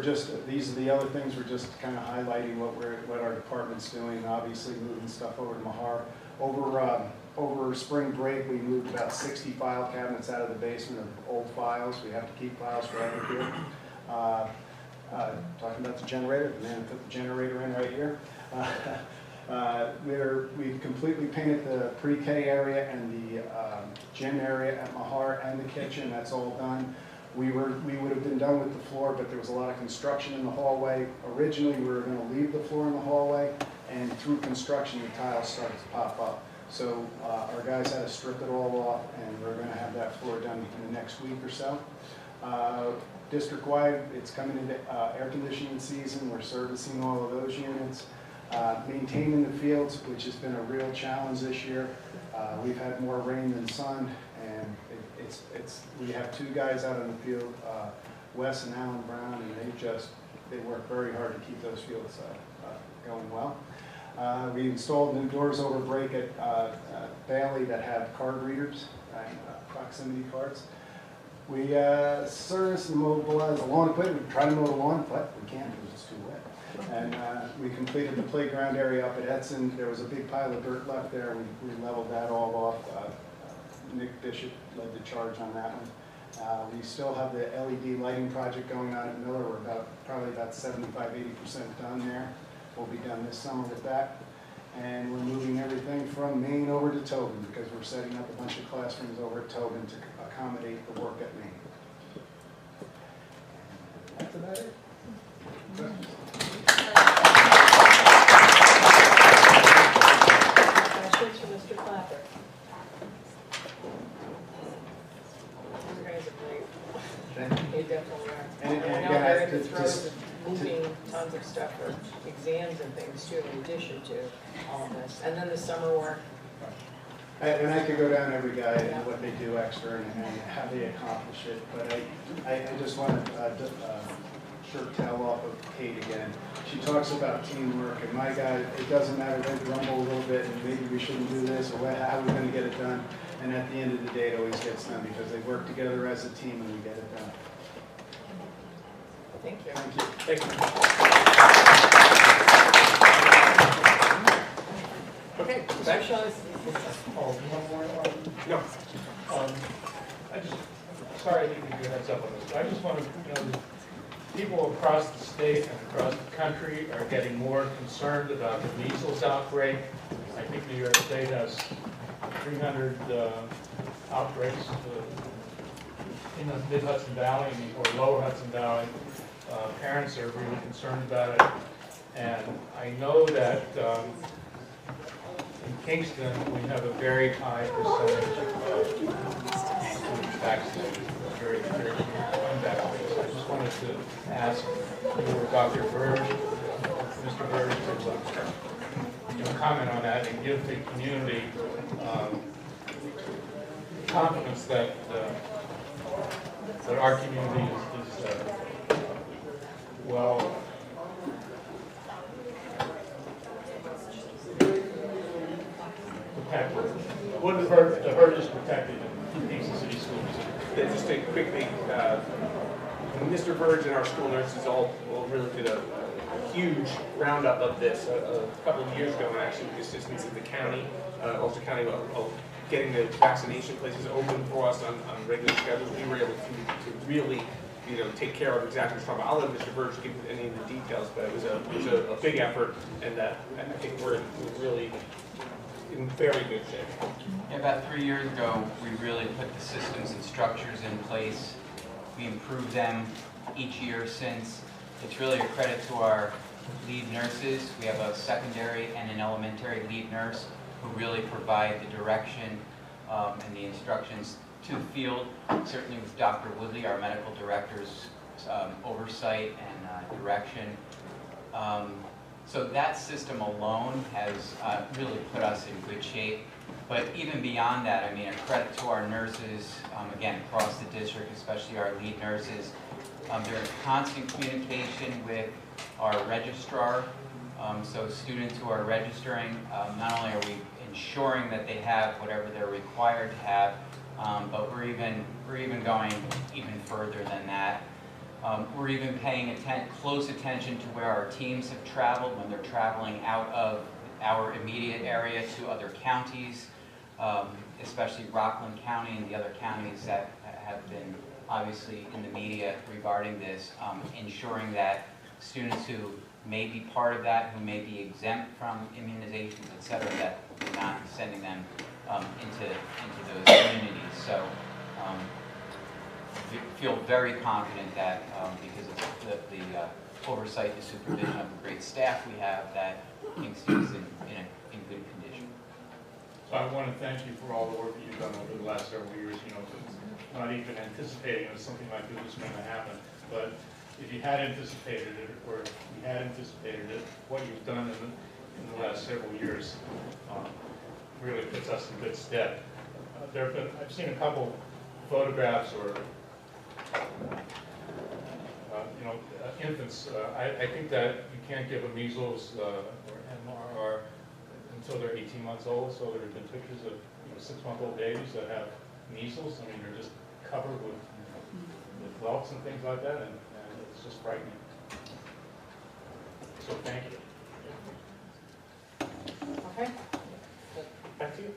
these are the other things. We're just kind of highlighting what our department's doing. Obviously, moving stuff over to Mahar. Over spring break, we moved about 60 file cabinets out of the basement of old files. We have to keep files forever here. talking about the generator, the man who put the generator in right here. We've completely painted the pre-K area and the gym area at Mahar and the kitchen. That's all done. We would have been done with the floor, but there was a lot of construction in the hallway. Originally, we were going to leave the floor in the hallway, and through construction, the tiles started to pop up. So our guys had to strip it all off, and we're going to have that floor done in the next week or so. District-wide, it's coming into air conditioning season. We're servicing all of those units. Maintaining the fields, which has been a real challenge this year. We've had more rain than sun, and we have two guys out on the field, Wes and Alan Brown, and they work very hard to keep those fields going well. We installed new doors over break at Bailey that have card readers and proximity cards. We service and mobilize the lawn equipment. We try to mow the lawn, but we can't because it's too wet. And we completed the playground area up at Edson. There was a big pile of dirt left there. We leveled that all off. Nick Bishop led the charge on that one. We still have the LED lighting project going on at Miller. We're probably about 75–80% done there. We'll be done this summer with that. And we're moving everything from Maine over to Tobin because we're setting up a bunch of classrooms over at Tobin to accommodate the work at Maine. That's about it. Questions for Mr. Clapper? You guys are great. Thank you. You definitely are. And I know again, they're in the to- throes of moving tons of stuff for exams and things too, in addition to all of this. And then the summer work. And I could go down every guy and what they do extra and how they accomplish it, but I just want to shirt towel off of Kate again. She talks about teamwork, and my guy, it doesn't matter, they grumble a little bit, and maybe we shouldn't do this, or how are we going to get it done? And at the end of the day, it always gets done because they work together as a team and we get it done. Thank you. Thank you. Thank you. Okay, Mr. Shaw, Oh, one more? No. I just, sorry I didn't give you a heads up on this, but I just want to know that people across the state and across the country are getting more concerned about the measles outbreak. I think New York State has 300 outbreaks in the mid-Hudson Valley or lower Hudson Valley. Parents are really concerned about it. And I know that in Kingston, we have a very high percentage of vaccinated, very few unvaccinated. So I just wanted to ask Dr. Verge, Mr. Verge, to comment on that and give the community confidence that our community is well protected. The herd is protected in Kingston City Schools. Just to quickly, Mr. Verge and our school nurses all really did a huge roundup of this a couple of years ago, and actually with the assistance of the county, Ulster County, of getting the vaccination places open for us on regular schedules. We were able to really, take care of exactly what we're talking about. I'll let Mr. Verge give any of the details, but it was a big effort, and I think we're really in very good shape. Yeah, about 3 years ago, we really put the systems and structures in place. We improved them each year since. It's really a credit to our lead nurses. We have a secondary and an elementary lead nurse who really provide the direction and the instructions to the field. Certainly with Dr. Woodley, our medical director's oversight and direction. So that system alone has really put us in good shape. But even beyond that, I mean, a credit to our nurses, again, across the district, especially our lead nurses. They're in constant communication with our registrar. So students who are registering, not only are we ensuring that they have whatever they're required to have, but we're even going even further than that. We're even paying close attention to where our teams have traveled when they're traveling out of our immediate area to other counties, especially Rockland County and the other counties that have been obviously, in the media regarding this, ensuring that students who may be part of that, who may be exempt from immunizations, et cetera, that we're not sending them into those communities. So feel very confident that because of the oversight and supervision of the great staff we have, that Kingston is in good condition. So I want to thank you for all the work that you've done over the last several years. You know, not even anticipating that something like this was going to happen, but if you had anticipated it, or if you had anticipated it, what you've done in the last several years really puts us in good stead. I've seen a couple photographs or infants. I think that you can't give a measles or MMR until they're 18 months old. So there have been pictures of 6-month-old babies that have measles. I mean, they're just covered with welts and things like that, and it's just frightening. So thank you. Okay. Back to you.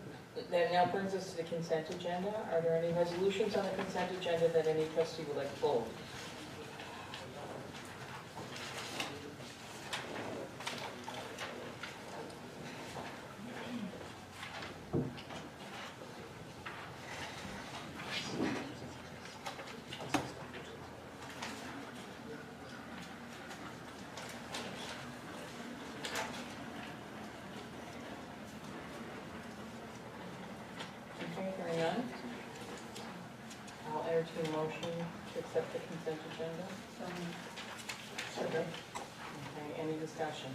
That now brings us to the consent agenda. Are there any resolutions on the consent agenda that any trustee would like pulled? Hearing none, I'll entertain a motion to accept the consent agenda. Okay. Okay, any discussion?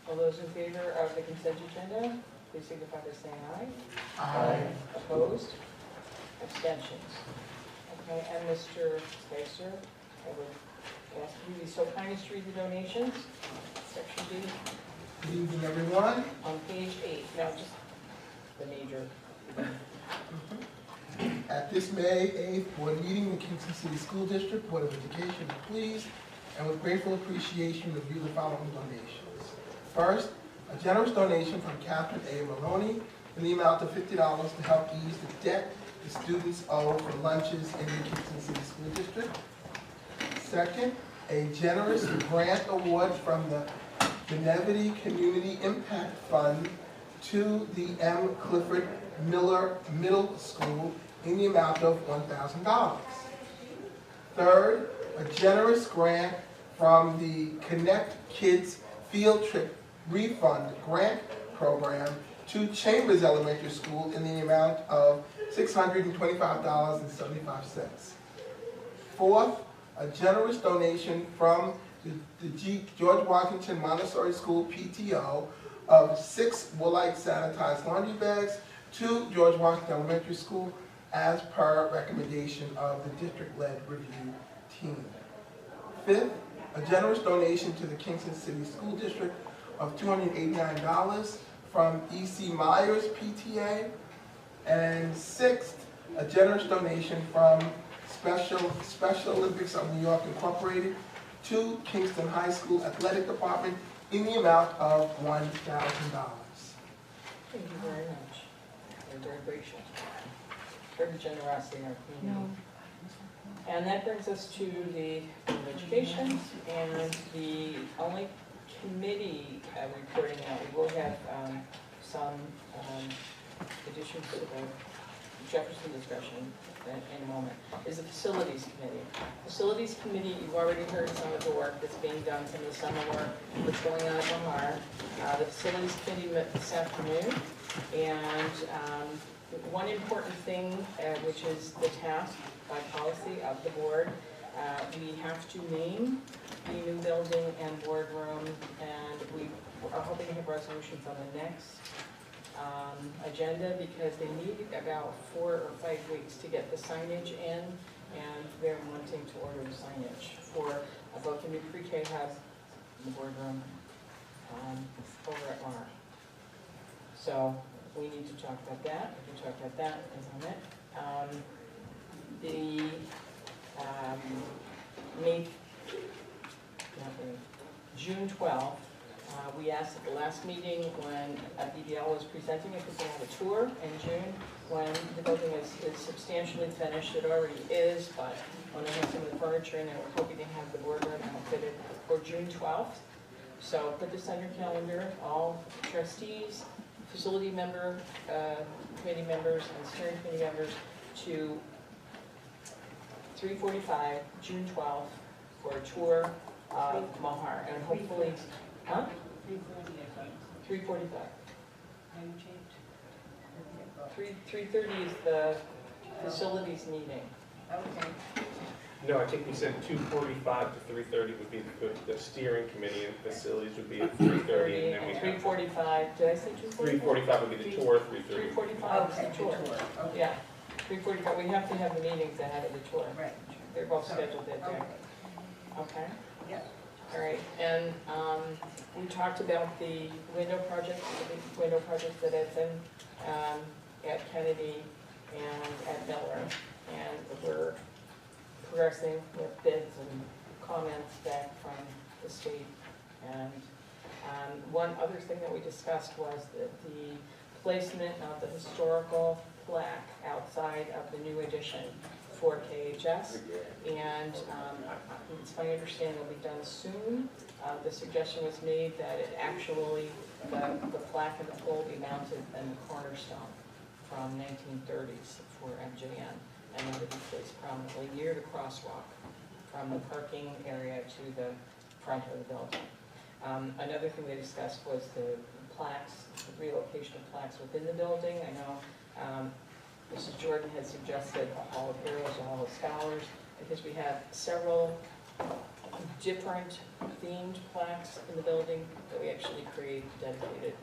All those in favor of the consent agenda, please signify by saying aye. Aye. Opposed? Abstentions? Okay, and Mr. Spicer, I would ask you to be so kind as to read the donations, section B, Good evening, everyone. on page 8, now just the major. At this May 8th board meeting, the Kingston City School District Board of Education is pleased and with grateful appreciation review the following donations. First, a generous donation from Catherine A. Maloney in the amount of $50 to help ease the debt the students owe for lunches in the Kingston City School District. Second, a generous grant award from the Benevity Community Impact Fund to the M. Clifford Miller Middle School in the amount of $1,000. Third, a generous grant from the Connect Kids Field Trip Refund Grant Program to Chambers Elementary School in the amount of $625.75. Fourth, a generous donation from the George Washington Montessori School PTO of 6 Woolite sanitized laundry bags to George Washington Elementary School as per recommendation of the district-led review team. Fifth, a generous donation to the Kingston City School District of $289 from E.C. Myers PTA. And sixth, a generous donation from Special Olympics of New York Incorporated to Kingston High School Athletic Department in the amount of $1,000. Thank you very much. We're very grateful for the generosity in our community. And that brings us to the Board of Education and the only committee reporting out. We will have some additions to the Jefferson discussion in a moment, is the Facilities Committee. Facilities Committee, you've already heard some of the work that's being done, some of the summer work, what's going on at Lamar. The Facilities Committee met this afternoon, and one important thing, which is the task by policy of the board, we have to name the new building and boardroom, and we are hoping to have resolutions on the next agenda, because they need about 4 or 5 weeks to get the signage in, and they're wanting to order the signage for both the new pre-K hub and the boardroom over at Lamar. So we need to talk about that. We can talk about that is on it. June 12th. We asked at the last meeting when BDL was presenting it, because they have a tour in June, when the building is substantially finished. It already is, but when they have some of the furniture in there, we're hoping to have the boardroom outfitted for June 12th. So put this on your calendar, all trustees, facility member, committee members, and steering committee members, to 3:45, June 12th, for a tour of Mahar, and hopefully, huh? 3:45. 3:30 is the facilities meeting. Okay. No, I think we said 2:45 to 3:30 would be the steering committee, and facilities would be at 3:30, and then we have 3:45, did I say 2:45? 3:45 would be the tour, 3:30. 3:45 is Okay, the tour. okay. Yeah, 3:45, we have to have the meetings ahead of the tour. Right. They're both scheduled that day. Okay. Okay? Yep. All right, and we talked about the window project, the big window project that had been at Kennedy and at Miller, and we're progressing with bids and comments back from the state. And one other thing that we discussed was the placement of the historical plaque outside of the new addition for KHS. And it's my understanding it'll be done soon. The suggestion was made that it actually, the plaque and the pole be mounted in the cornerstone from 1930s for MJN, and then to be placed prominently near the crosswalk from the parking area to the front of the building. Another thing they discussed was the plaques, the relocation of plaques within the building. I know Mrs. Jordan had suggested a Hall of Heroes, a Hall of Scholars, because we have several different themed plaques in the building that we actually create dedicated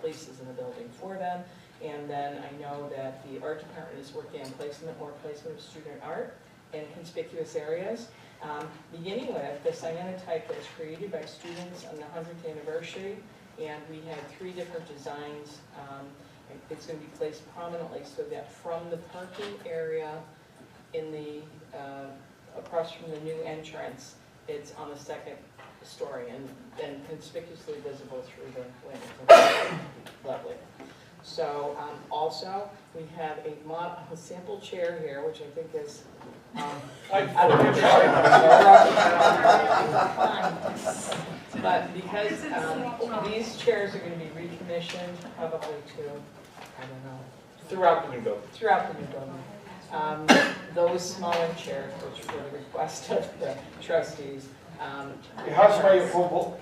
places in the building for them. And then I know that the art department is working on more placement of student art in conspicuous areas. Beginning with the cyanotype that was created by students on the 100th anniversary, and we had 3 different designs. It's going to be placed prominently so that from the parking area in the across from the new entrance, it's on the 2nd story and then conspicuously visible through the windows. Lovely. So also, we have a sample chair here, which I think is but because these chairs are going to be recommissioned probably to, I don't know, Throughout the new building. throughout the new building. Those smaller chairs, which were the request of the trustees. It has my approval.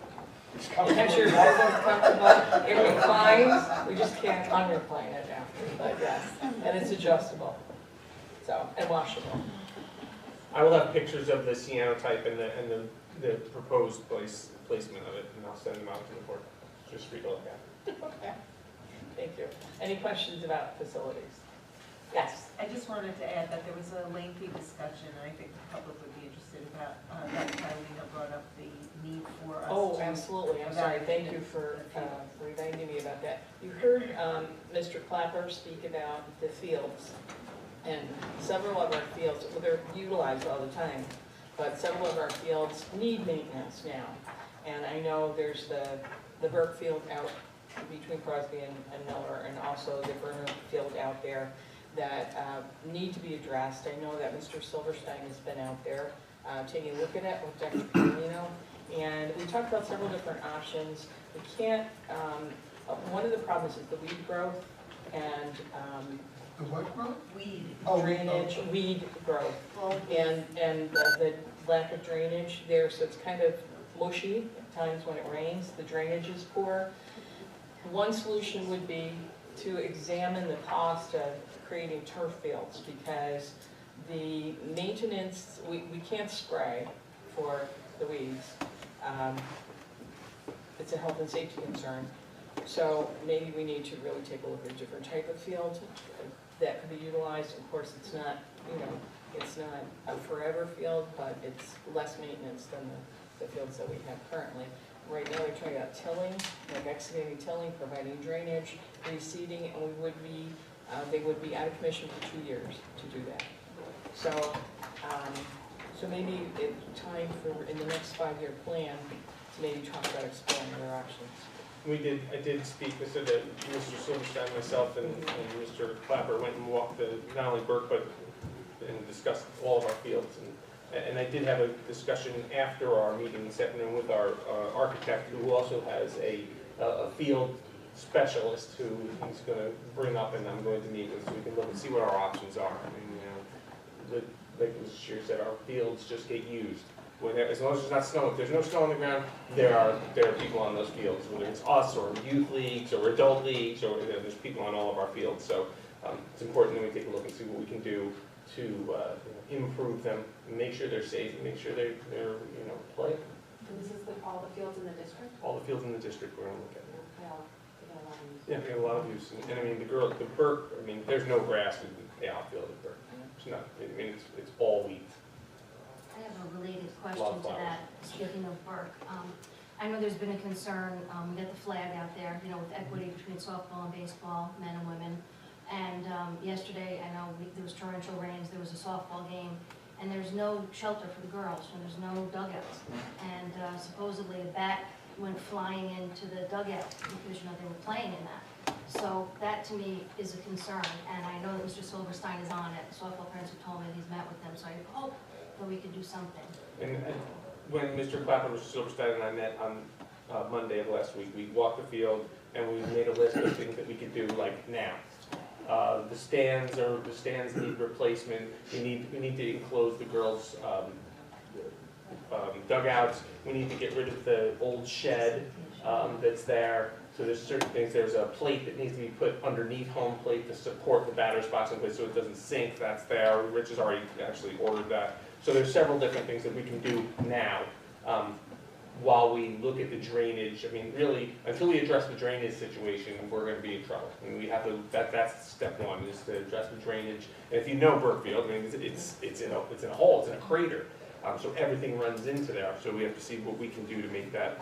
It's It coming. makes your presence comfortable, it reclines, we just can't unrecline it after, but yes, and it's adjustable, so, and washable. I will have pictures of the cyanotype and the proposed placement of it, and I'll send them out to the board, just for you to look at. Okay, thank you. Any questions about facilities? Yes? I just wanted to add that there was a lengthy discussion, and I think the public would be interested about that Carolina brought up the need for us to. Oh, absolutely, I'm sorry, thank you for reminding me about that. You heard Mr. Clapper speak about the fields, and several of our fields, well, they're utilized all the time, but several of our fields need maintenance now. And I know there's the Burke Field out between Crosby and Miller, and also the Burner Field out there that need to be addressed. I know that Mr. Silverstein has been out there taking a look at it with Dr. Carolino, and we talked about several different options. We can't, one of the problems is the weed growth and The what growth? Weed. drainage, weed growth, and the lack of drainage there, so it's kind of mushy at times when it rains. The drainage is poor. One solution would be to examine the cost of creating turf fields, because the maintenance, we can't spray for the weeds. It's a health and safety concern. So maybe we need to really take a look at a different type of field that could be utilized. Of course, it's not, it's not a forever field, but it's less maintenance than the fields that we have currently. Right now, we're trying out tilling, like excavating tilling, providing drainage, reseeding, and they would be out of commission for 2 years to do that. So, so maybe it's time for, in the next 5-year plan, maybe talk about exploring their options. I did speak, I said that Mr. Silverstein, myself, and Mr. Clapper went and walked not only Burke, but and discussed all of our fields. And I did have a discussion after our meeting this afternoon with our architect, who also has a field specialist who he's going to bring up, and I'm going to meet with, so we can look and see what our options are. I mean, like Mr. Shear said, our fields just get used. As long as there's not snow, if there's no snow on the ground, there are people on those fields, whether it's us or youth leagues or adult leagues, or there's people on all of our fields. So it's important that we take a look and see what we can do to improve them, and make sure they're safe, and make sure they're play. And this is all the fields in the district? All the fields in the district we're going to look at. They got a lot of use. Yeah, we have a lot of use, and I mean the Burke. I mean, there's no grass in the outfield at Burke. It's not. I mean, it's all wheat. I have a related question to that, speaking of Burke. I know there's been a concern, we got the flag out there, with equity between softball and baseball, men and women. And yesterday, I know there was torrential rains, there was a softball game, and there's no shelter for the girls, and there's no dugouts. And supposedly a bat went flying into the dugout because, they were playing in that. So that to me is a concern, and I know that Mr. Silverstein is on it. Softball parents have told me that he's met with them, so I hope that we could do something. And when Mr. Clapper, Mr. Silverstein, and I met on Monday of last week, we walked the field and we made a list of things that we could do like now. The stands need replacement. We need to enclose the girls' dugouts. We need to get rid of the old shed that's there. So there's certain things. There's a plate that needs to be put underneath home plate to support the batter's box in place so it doesn't sink. That's there. Rich has already actually ordered that. So there's several different things that we can do now while we look at the drainage. I mean, really, until we address the drainage situation, we're going to be in trouble. I mean, we have to. That's step one, is to address the drainage. And if you know Burkefield, I mean, it's in a hole. It's in a crater. So everything runs into there. So we have to see what we can do to make that.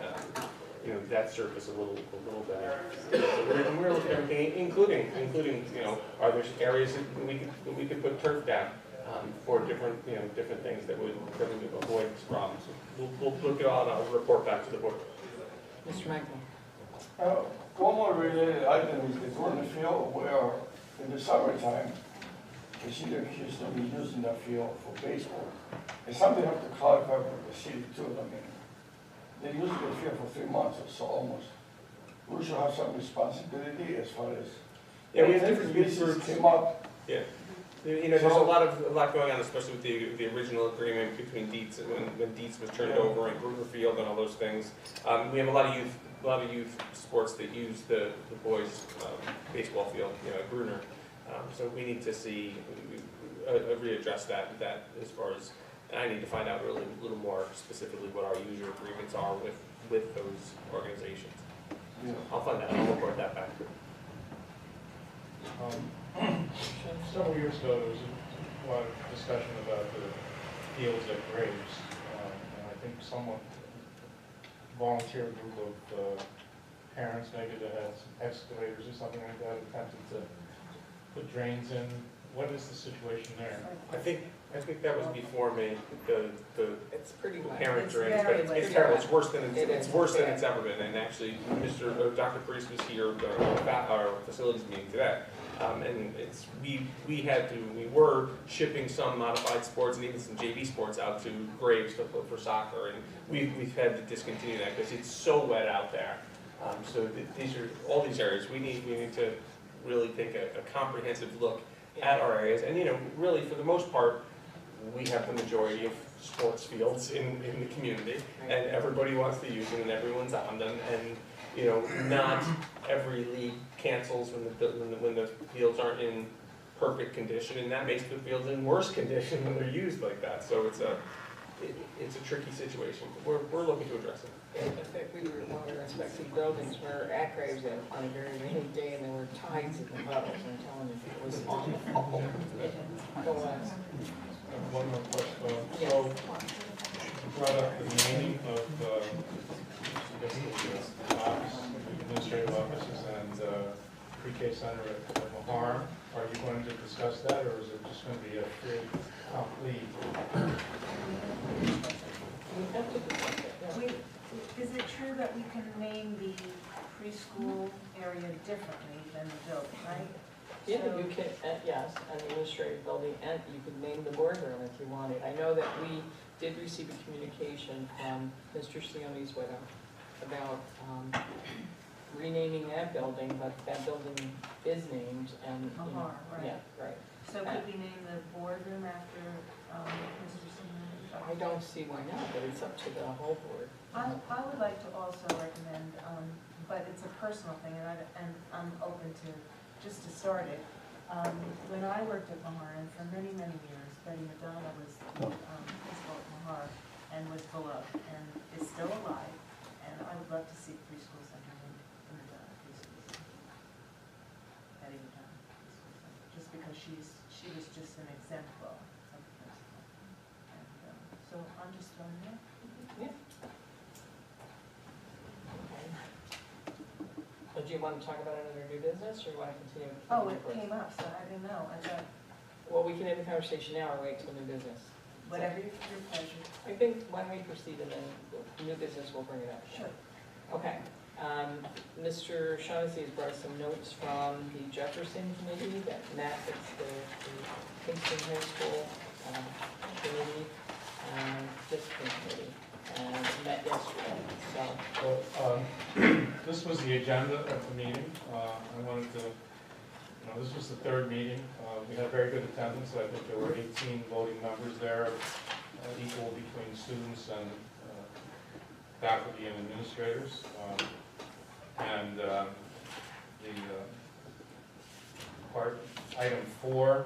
That surface a little better. So we're looking at everything, including, are there areas that we could put turf down for different things that would avoid this problem. So we'll look at all and I'll report back to the board. Mr. Magno. One more related item is the corner field where in the summertime, the city of Houston is using that field for baseball. It's something I have to clarify with the city too. I mean, they use the field for 3 months or so almost. We should have some responsibility as far as we have different youth groups. Came up. Yeah. There's a lot going on, especially with the original agreement between Dietz when Dietz was turned over and Gruner Field and all those things. We have a lot of youth sports that use the boys' baseball field, Gruner. So we need to see readdress that as far as. And I need to find out really a little more specifically what our user agreements are with those organizations. So I'll find out. I'll report that back. Several years ago, there was a lot of discussion about the fields at Graves. And I think someone volunteered a group of parents maybe that had some excavators or something like that, attempted to put drains in. What is the situation there? I think that was before me. It's pretty much. Parent drains, but it's terrible. It's worse than it's ever been. And actually, Dr. Priest was here at our facilities meeting today. And we were shipping some modified sports and even some JV sports out to Graves to play for soccer, and we've had to discontinue that because it's so wet out there. So these are all these areas we need to really take a comprehensive look at our areas, and really for the most part, we have the majority of sports fields in the community, and everybody wants to use them, and everyone's on them, and not every league cancels when the fields aren't in perfect condition, and that makes the fields in worse condition when they're used like that. So it's a tricky situation. We're looking to address it. In fact, when we were inspecting buildings, we were at Graves on a very rainy day, and there were tides in the puddles. I'm telling you, it was awful. Go on. One more question. So, you brought up the naming of the administrative offices and pre-K center at Mahar. Are you going to discuss that, or is it just going to be a free complete? We have to discuss it. Wait, is it true that we can name the preschool area differently than the building, right? Yeah, So- you can, yes, an administrative building, and you could name the boardroom if you wanted. I know that we did receive a communication from Mr. Sione's widow about renaming that building, but that building is named and, you know, Mahar, right. yeah, right. So could we name the boardroom after Mr. Simon? I don't see why not, but it's up to the whole board. I would like to also recommend, but it's a personal thing, and I'm open to, just to start it. When I worked at Mahar, and for many, many years, Betty Madonna was principal at Mahar and was beloved, and is still alive, and I would love to see preschool center in Madonna Preschool Center. Betty Madonna Preschool Center, just because she was just an exemplar of a principal. And so I'm just throwing it out. Yeah. Okay. So do you want to talk about it under new business, or do you want to continue? with the Oh, it report? came up, so I didn't know. I thought, Well, we can have the conversation now or wait till new business. whatever your pleasure. I think why don't we proceed and then new business will bring it up. Sure. Okay. Mr. Shaughnessy has brought some notes from the Jefferson Committee that met, it's the Kingston High School committee, discipline committee, and met yesterday, so. Well, this was the agenda of the meeting. I wanted to, this was the third meeting. We had very good attendance. I think there were 18 voting members there, equal between students and faculty and administrators. And the item 4,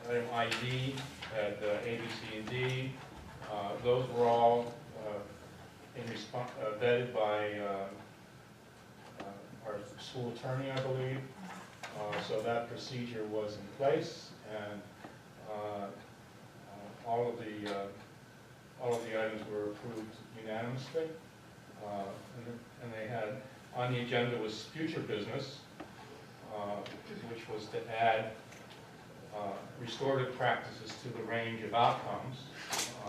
item ID, had A, B, C, and D. Those were all vetted by our school attorney, I believe. So that procedure was in place, and all of the items were approved unanimously. And they had, on the agenda was future business, which was to add restorative practices to the range of outcomes.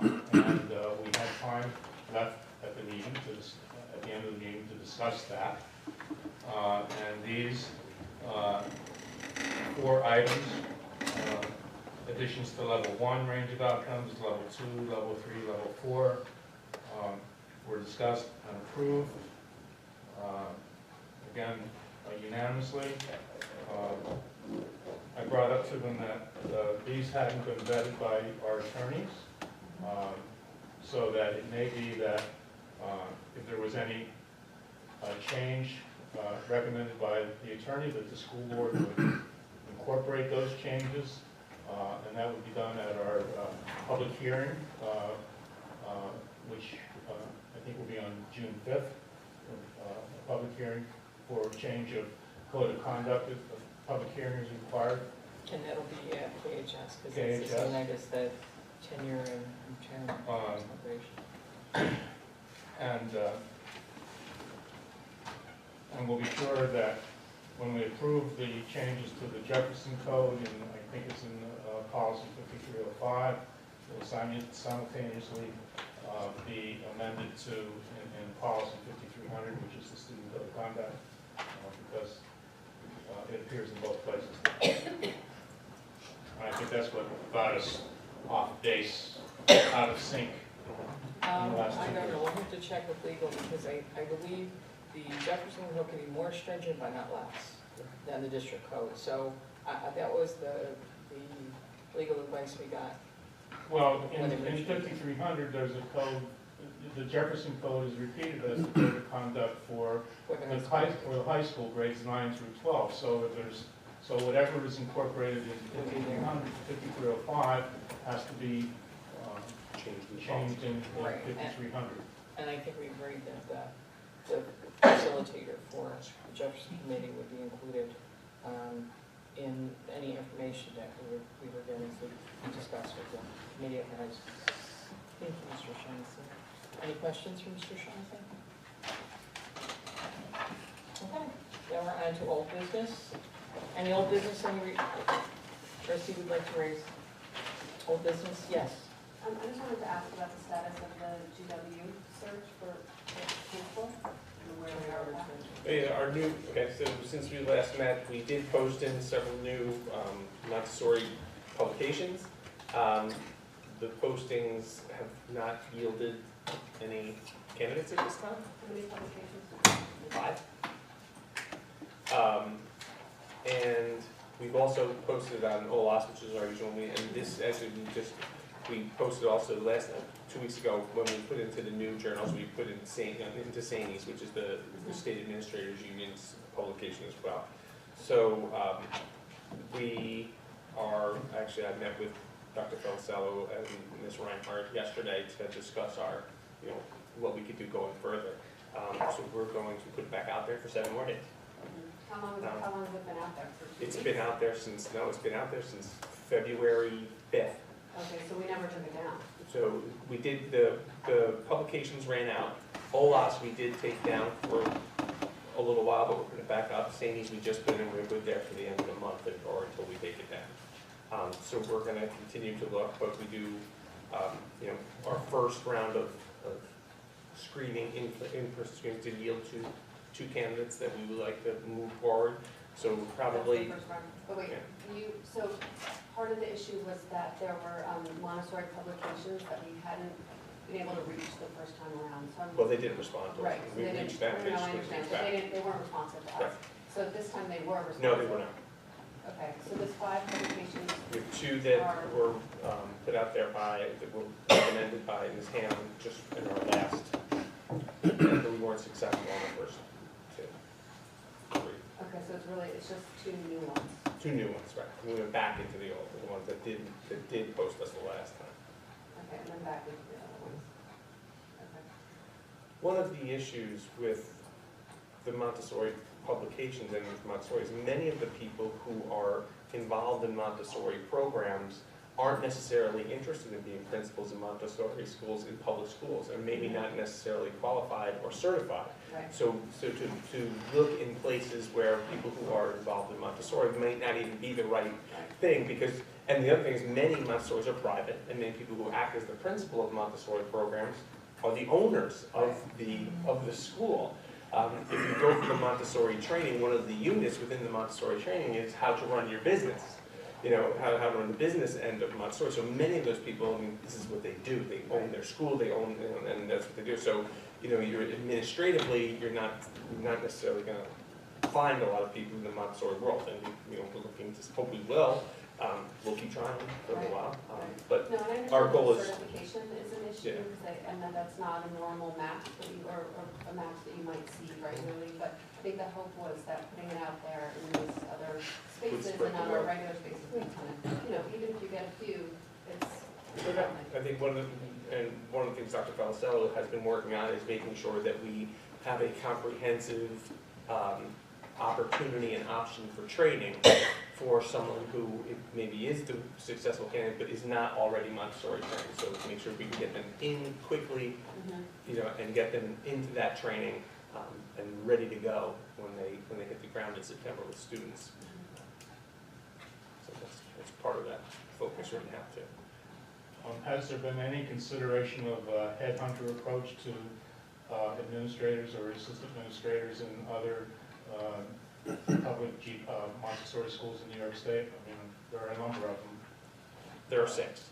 And we had time left at the meeting, at the end of the meeting, to discuss that. And these 4 items, additions to level 1 range of outcomes, level 2, level 3, level 4, were discussed and approved, again, unanimously. I brought up to them that these hadn't been vetted by our attorneys, so that it may be that if there was any change recommended by the attorney, that the school board would incorporate those changes, and that would be done at our public hearing, which I think will be on June 5th, a public hearing for change of code of conduct. A public hearing is required. And that'll be at KHS, because KHS. it's the same, I guess, the tenure and term celebration. And we'll be sure that when we approve the changes to the Jefferson Code, and I think it's in policy 5305, it will simultaneously be amended to in policy 5300, which is the student code of conduct, because it appears in both places. And I think that's what got us off base, out of sync. I don't know, we'll have to check with legal, because I believe the Jefferson Code can be more stringent but not less than the district code. So that was the legal advice we got. Well, in 5300, there's a code, the Jefferson Code is repeated as the code of conduct for the high school grades 9 through 12. So whatever is incorporated in 5300 to 5305 has to be changed in 5300. And I think we agreed that the facilitator for the Jefferson Committee would be included in any information that we were going to discuss with the committee guys. Thank you, Mr. Shaughnessy. Any questions from Mr. Shaughnessy? Okay, now we're on to old business. Any old business any trustee would like to raise? Old business, yes. I just wanted to ask about the status of the GW search for principal, and where we are with that. Our new, okay, so since we last met, we did post in several new Montessori publications. The postings have not yielded any candidates at this time. How many publications? 5. And we've also posted on OLAS, which is our usual meeting, and this actually we posted also 2 weeks ago when we put into the new journals, we put into SANES, which is the State Administrators Union's publication as well. So we are, actually I met with Dr. Felicello and Ms. Reinhardt yesterday to discuss our, what we could do going further. So we're going to put it back out there for 7 more days. How long has it been out there? For 2 It's weeks? been out there since, February 5th. Okay, so we never took it down. So we did, the publications ran out. OLAS we did take down for a little while, but we're putting it back up. SANES we just put in, we're good there for the end of the month or until we take it down. So we're gonna continue to look, but we do, our first round of screening, in-person screening did yield two candidates that we would like to move forward. So probably. That's the first round. But wait, Yeah. so part of the issue was that there were Montessori publications that we hadn't been able to reach the first time around. So Well, they didn't respond to us. right, so We they didn't. reached out, they No, just I couldn't understand, reach but back. they weren't responsive to us. Right. So this time they were responsive. No, they were not. Okay, so there's 5 publications. We have 2 that were put out there that were recommended by Ms. Ham just in our last, but we weren't successful on the first 2. 3. Okay, so it's just 2 new ones. 2 new ones, right. We went back into the old, the ones that did post us the last time. Okay, and then back into the other ones. Okay. One of the issues with the Montessori publications and with Montessori is many of the people who are involved in Montessori programs aren't necessarily interested in being principals in Montessori schools in public schools, and maybe not necessarily qualified or certified. Right. So to look in places where people who are involved in Montessori might not even be the right thing, because, and the other thing is many Montessoris are private, and many people who act as the principal of Montessori programs are the owners of the school. If you go for the Montessori training, one of the units within the Montessori training is how to run your business. How to run the business end of Montessori. So many of those people, this is what they do. They own their school, they own, and that's what they do. So, you're administratively, you're not necessarily going to find a lot of people in the Montessori world. And, we're looking to, hope we will. We'll keep trying for a while. But No, and I our goal understand is, certification is an issue, and that's not a normal match that you, or a match that you might see regularly, but I think the hope was that putting it out there in these other spaces and on our regular spaces, we kind of, even if you get a few, it's. I think one of the things Dr. Felicello has been working on is making sure that we have a comprehensive opportunity and option for training for someone who maybe is the successful candidate but is not already Montessori trained. So to make sure we can get them in quickly, and get them into that training and ready to go when they hit the ground in September with students. So that's part of that focus right now too. Has there been any consideration of a headhunter approach to administrators or assistant administrators in other public Montessori schools in New York State? I mean, there are a number of them. There are 6.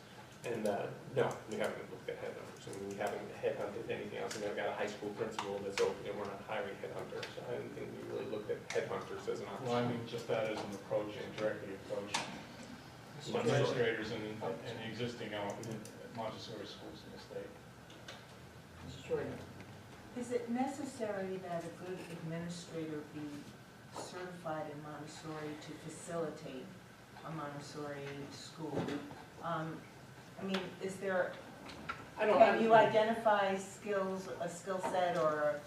And no, we haven't looked at headhunters. I mean, we haven't headhunted anything else. And we've got a high school principal that's open and we're not hiring headhunters. So I don't think we really looked at headhunters as an option. Well, I mean, just that as an approach, directly approach administrators in existing Montessori schools in the state. Is it necessary that a good administrator be certified in Montessori to facilitate a Montessori school? Is there, can you identify a skill set or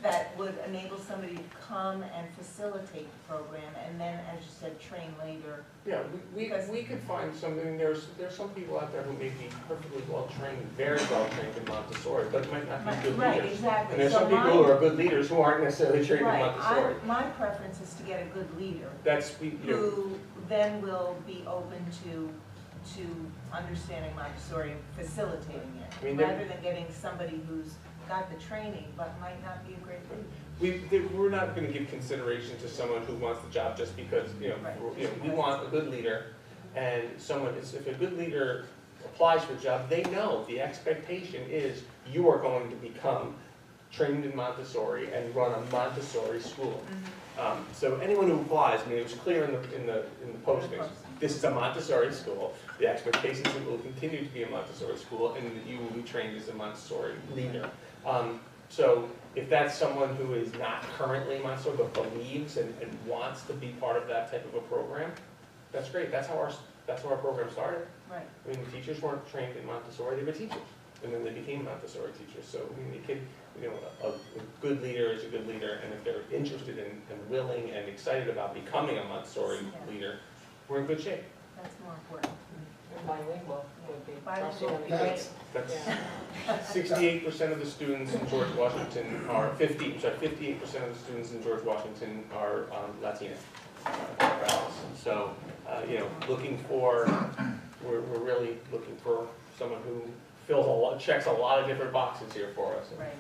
that would enable somebody to come and facilitate the program and then, as you said, train later? Yeah, we could find something. There's some people out there who may be perfectly well trained, very well trained in Montessori, but might not be good right, leaders. Exactly. And there's so some people who are good leaders who aren't necessarily trained in Montessori. My preference is to get a good leader who then will be open to understanding Montessori and facilitating it, rather than getting somebody who's got the training, but might not be a great leader. We're not going to give consideration to someone who wants the job just because, we want a good leader. And if a good leader applies for the job, they know the expectation is you are going to become trained in Montessori and run a Montessori school. So anyone who applies, I mean, it was clear in the postings, this is a Montessori school. The expectations is it will continue to be a Montessori school and that you will be trained as a Montessori leader. So if that's someone who is not currently Montessori but believes and wants to be part of that type of a program, that's great. That's how our program started. Right. I mean, the teachers weren't trained in Montessori, they were teachers. And then they became Montessori teachers. So I mean, the kid, a good leader is a good leader, and if they're interested in and willing and excited about becoming a Montessori leader, we're in good shape. That's more important. And bilingual would be. Bilingual. That's 68% of the students in George Washington are 58% of the students in George Washington are Latina. So, we're really looking for someone who checks a lot of different boxes here for us. Right.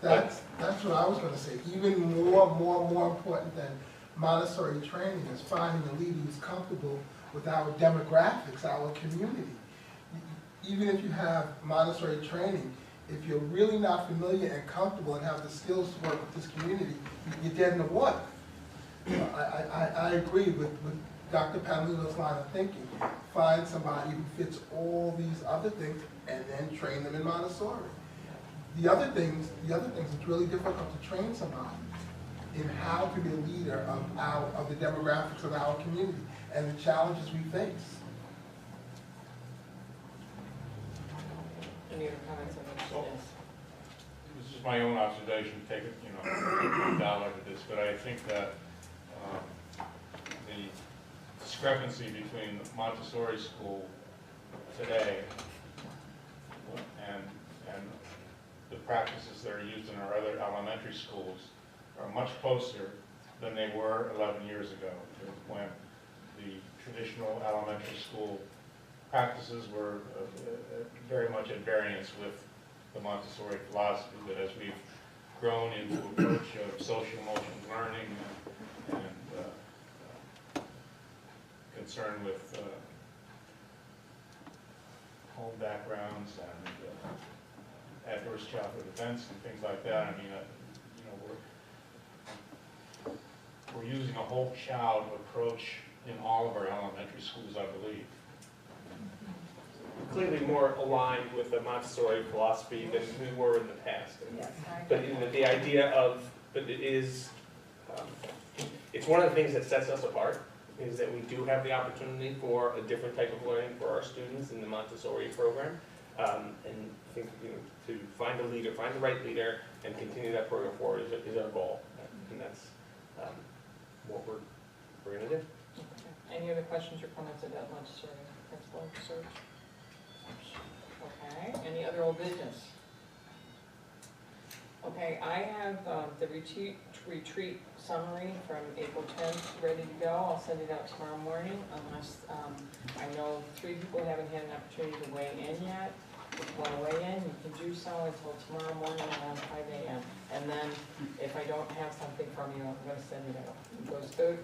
That's what I was gonna say. Even more important than Montessori training is finding a leader who's comfortable with our demographics, our community. Even if you have Montessori training, if you're really not familiar and comfortable and have the skills to work with this community, you're dead in the water. I agree with Dr. Panlino's line of thinking. Find somebody who fits all these other things and then train them in Montessori. The other things, it's really difficult to train somebody in how to be a leader of the demographics of our community and the challenges we face. Any other comments on this? Well, this is my own observation, take it, down like this, but I think that the discrepancy between the Montessori school today and the practices that are used in our other elementary schools are much closer than they were 11 years ago, when the traditional elementary school practices were very much at variance with the Montessori philosophy. That as we've grown into an approach of social emotional learning and concern with home backgrounds and adverse childhood events and things like that, I mean, we're using a whole child approach in all of our elementary schools, I believe. Clearly more aligned with the Montessori philosophy than we were in the past. Yes, But the idea of, it's one of the things that sets us apart, is that we do have the opportunity for a different type of learning for our students in the Montessori program. And I think, to find a leader, find the right leader, and continue that program forward is our goal. And that's what we're going to do. Okay. Any other questions or comments about Montessori principal search? Okay, any other old business? Okay, I have the retreat summary from April 10th ready to go. I'll send it out tomorrow morning unless, I know 3 people haven't had an opportunity to weigh in yet. If you want to weigh in, you can do so until tomorrow morning around 5 a.m. And then if I don't have something from you, I'm going to send it out. It goes good.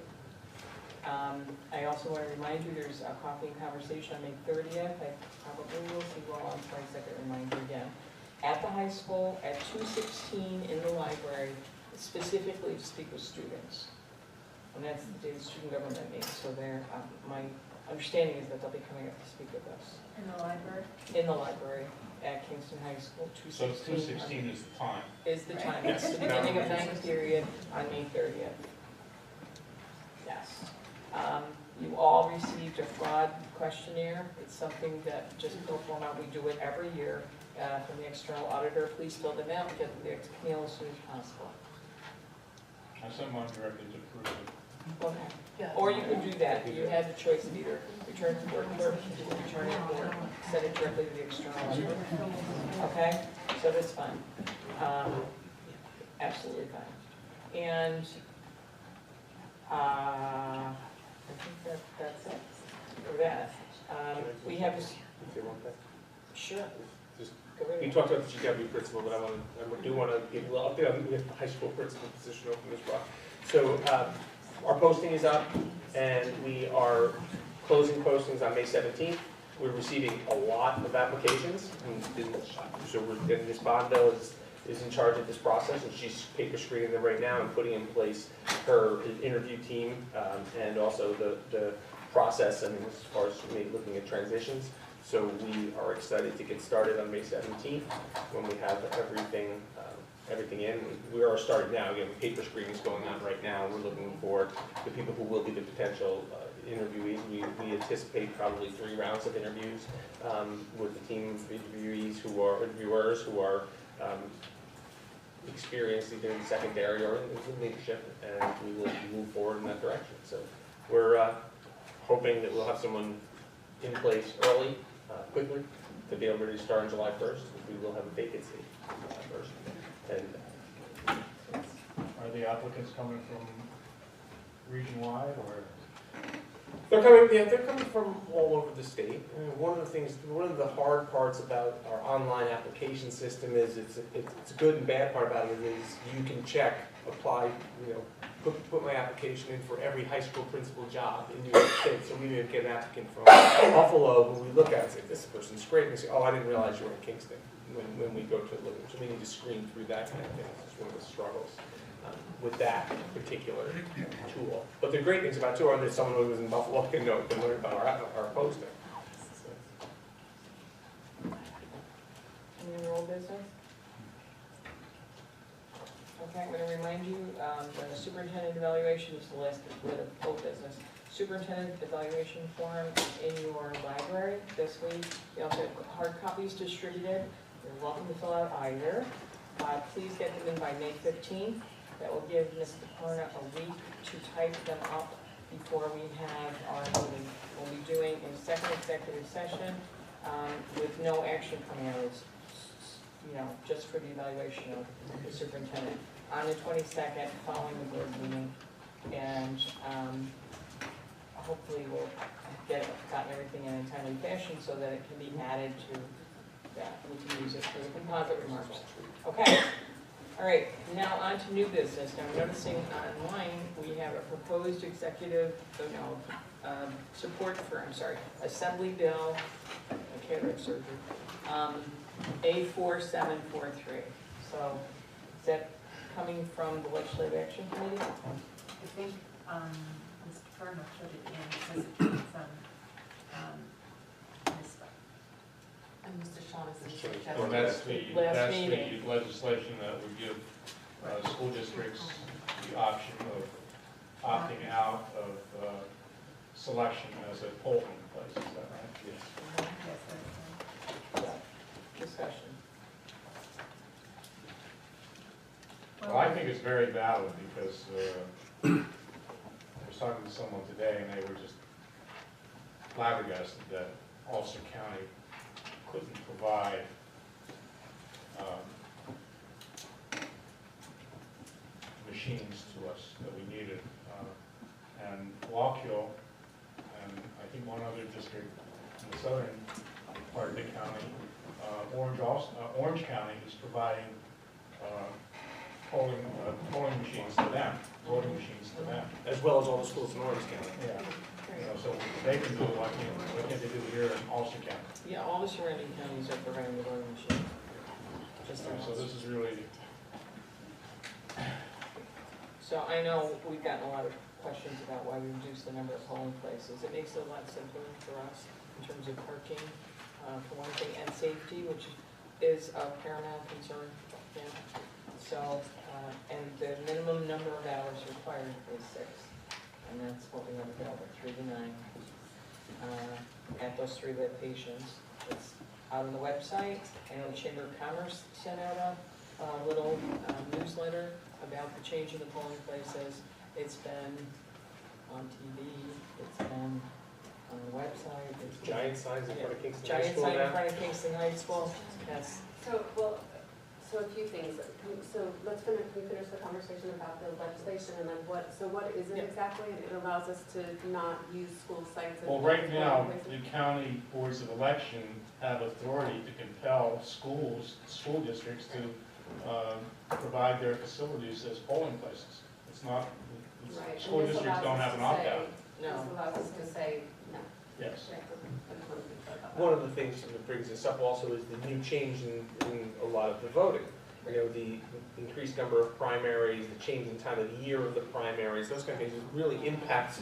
I also want to remind you there's a coffee and conversation on May 30th. I probably will see you all on 22nd, remind you again. At the high school at 2:16 in the library, specifically to speak with students. And that's the day the student government meets. So my understanding is that they'll be coming up to speak with us. In the library? In the library at Kingston High School, 2:16. So 2:16 is the time. Is the time. It's the beginning of ninth period on May 30th. Yes. You all received a fraud questionnaire. It's something that just pro forma, we do it every year from the external auditor. Please fill them out and get them to Camille as soon as possible. I sent mine directly to approve it. Okay. Or you can do that. You had the choice of either return to work clerk, return it, or send it directly to the external auditor. Okay? So that's fine. Absolutely fine. And I think that's it for that. We have this. Sure. Just Go right We ahead. talked about the GW principal, but I do want to give a little update on the high school principal position open as well. So our posting is up, and we are closing postings on May 17th. We're receiving a lot of applications, so Ms. Bondo is in charge of this process, and she's paper screening them right now and putting in place her interview team, and also the process, and as far as looking at transitions. So we are excited to get started on May 17th when we have everything in. We are starting now. Again, paper screening is going on right now. We're looking for the people who will be the potential interviewees. We anticipate probably 3 rounds of interviews with the team of interviewers who are experienced either in secondary or in leadership, and we will move forward in that direction. So we're hoping that we'll have someone in place early, quickly, to be able to start on July 1st. We will have a vacancy first. And Are the applicants coming from region-wide or? they're coming from all over the state. One of the hard parts about our online application system is it's a good and bad part about it is you can check, apply, put my application in for every high school principal job in New York State. So we may get an applicant from Buffalo who we look at and say, this person's great. And we say, oh, I didn't realize you were in Kingston when we go to the living. So we need to screen through that kind of thing. It's one of the struggles with that particular tool. But the great things about it too are that someone who was in Buffalo can learn about our posting. Any old business? Okay, I'm going to remind you, the superintendent evaluation is the last bit of old business. Superintendent evaluation form in your library this week. You also have hard copies distributed. You're welcome to fill out either. Please get them in by May 15th. That will give Ms. DePorna a week to type them up before we have our meeting. We'll be doing a second executive session with no action coming out. It's, just for the evaluation of the superintendent on the 22nd, following the board meeting, and hopefully we'll gotten everything in a timely fashion so that it can be added to that. We can use it for the composite remarks. Okay. All right, now on to new business. Now I'm noticing online we have a proposed support for, Assembly Bill, cataract surgery, A4743. So is that coming from the Legislative Action Committee? I think Mr. Turner put it in because it came from And Mr. Shaughnessy Well, suggested. that's the meeting. legislation that would give school districts the option of opting out of selection as a polling place, is that right? Yes. Discussion. Well, I think it's very valid because I was talking to someone today and they were just flabbergasted that Ulster County couldn't provide machines to us that we needed. And Waukegan, and I think one other district in the southern part of the county, Orange County is providing polling machines to them, voting machines to them. As well as all the schools in Orange County. Yeah. So they can do it, what can't they do here in Ulster County? Yeah, all the surrounding counties are providing the voting machine. So this is really, So I know we've gotten a lot of questions about why we reduced the number of polling places. It makes it a lot simpler for us in terms of parking, for one thing, and safety, which is a paramount concern. Yeah. So, and the minimum number of hours required is 6. And that's what we have available, 3 to 9, at those 3 locations. It's out on the website. I know the Chamber of Commerce sent out a little newsletter about the change in the polling places. It's been on TV, it's been on the website. It's Giant signs in front of Kingston High Giant School sign in now. front of Kingston High School, yes. So So a few things. So let's finish, can we finish the conversation about the legislation and then what is it exactly? It allows us to not use school sites. Well, right now, the county boards of election have authority to compel schools, school districts to provide their facilities as polling places. It's not, Right. school And this districts allows don't us have to an opt-out. say- This allows us to say no. Yes. I just wanted to be clear about that. One of the things that brings this up also is the new change in a lot of the voting. You know, the increased number of primaries, the change in time of the year of the primaries, those kind of things really impacts,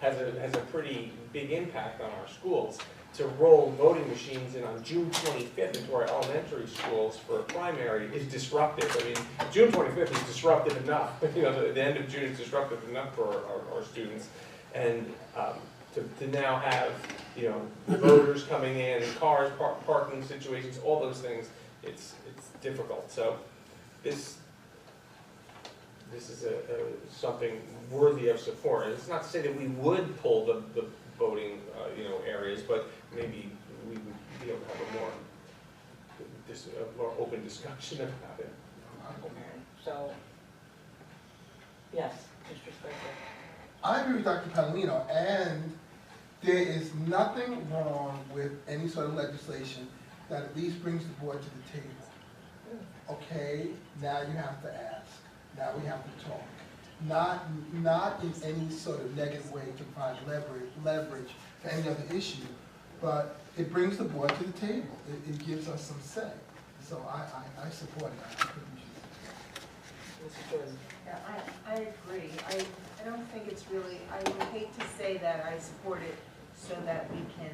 has a pretty big impact on our schools. To roll voting machines in on June 25th into our elementary schools for a primary is disruptive. I mean, June 25th is disruptive enough. You know, the end of June is disruptive enough for our students. And to now have, you know, voters coming in, cars, parking situations, all those things, it's difficult. So this is something worthy of support. And it's not to say that we would pull the voting, you know, areas, but maybe we would be able to have a more open discussion about it. So, yes, Mr. Spicer. I agree with Dr. Palomino, and there is nothing wrong with any sort of legislation that at least brings the board to the table. Okay, now you have to ask, now we have to talk. Not in any sort of negative way to provide leverage for any other issue, but it brings the board to the table. It gives us some say. So I support it. I think we should. Mrs. Jordan. Yeah, I agree. I don't think it's really, I would hate to say that I support it so that we can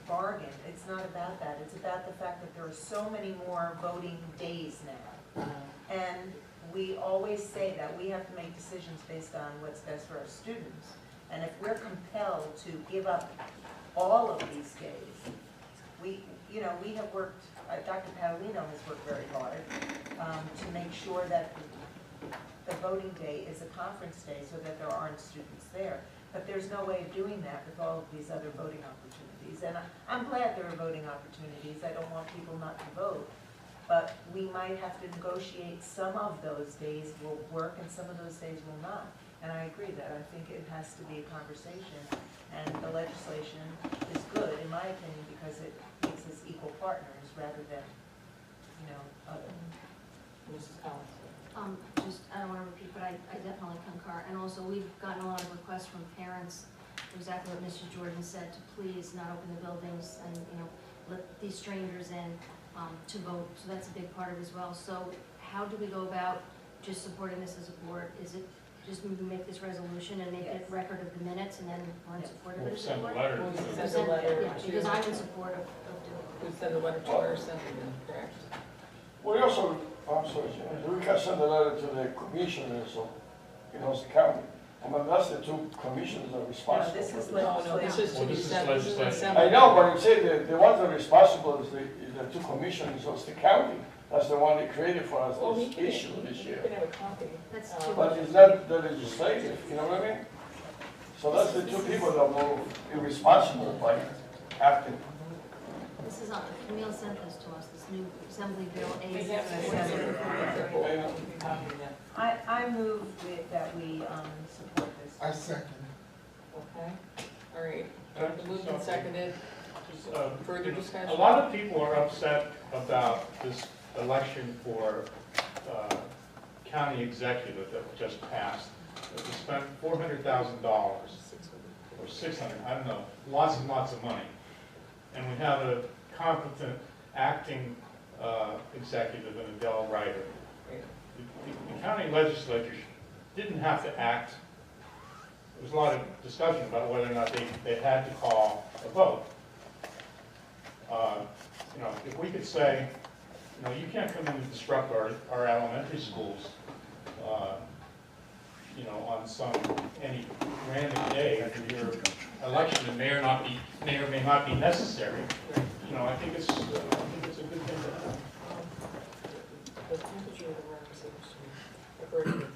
bargain. It's not about that. It's about the fact that there are so many more voting days now. And we always say that we have to make decisions based on what's best for our students. And if we're compelled to give up all of these days, we have worked, Dr. Paolino has worked very hard to make sure that the voting day is a conference day so that there aren't students there. But there's no way of doing that with all of these other voting opportunities. And I'm glad there are voting opportunities. I don't want people not to vote. But we might have to negotiate some of those days will work and some of those days will not. And I agree that I think it has to be a conversation. And the legislation is good, in my opinion, because it makes us equal partners rather than, other. Mrs. Collins. I don't want to repeat, but I definitely concur. And also, we've gotten a lot of requests from parents, exactly what Mr. Jordan said, to please not open the buildings and, let these strangers in to vote. So that's a big part of it as well. So how do we go about just supporting this as a board? Is it just make this resolution and make it record of the minutes and then we're in support of it as a board? We'll send a letter. Yeah, because I'm in support of doing it. We'll send a letter to our assembly, correct? We also, I'm sorry, we can send a letter to the commissioners of, the county. I mean, that's the two commissioners that are responsible. This is for this. No, this is to be sent, this is an I assembly. know, but it said the ones that are responsible is the two commissioners, so it's the county. That's the one that created for us Well, this issue this year. You can have a copy. That's But it's not the legislative, you know what I mean? So that's the two people that were irresponsible by acting. This is on, Camille sent this to us, this new Assembly Bill A. We have an assembly. I move that we support this. I second. Okay, all right. Moved and seconded. Further discussion? A lot of people are upset about this election for county executive that just passed. We spent $400,000 or $600, I don't know, lots and lots of money. And we have a competent acting executive in Adele Ryder. The county legislature didn't have to act. There was a lot of discussion about whether or not they had to call a vote. If we could say, you can't come in and disrupt our elementary schools, on any random day after your election, it may or may not be necessary. I think it's a good thing to have. The temperature of the room seems to be agreeing with you.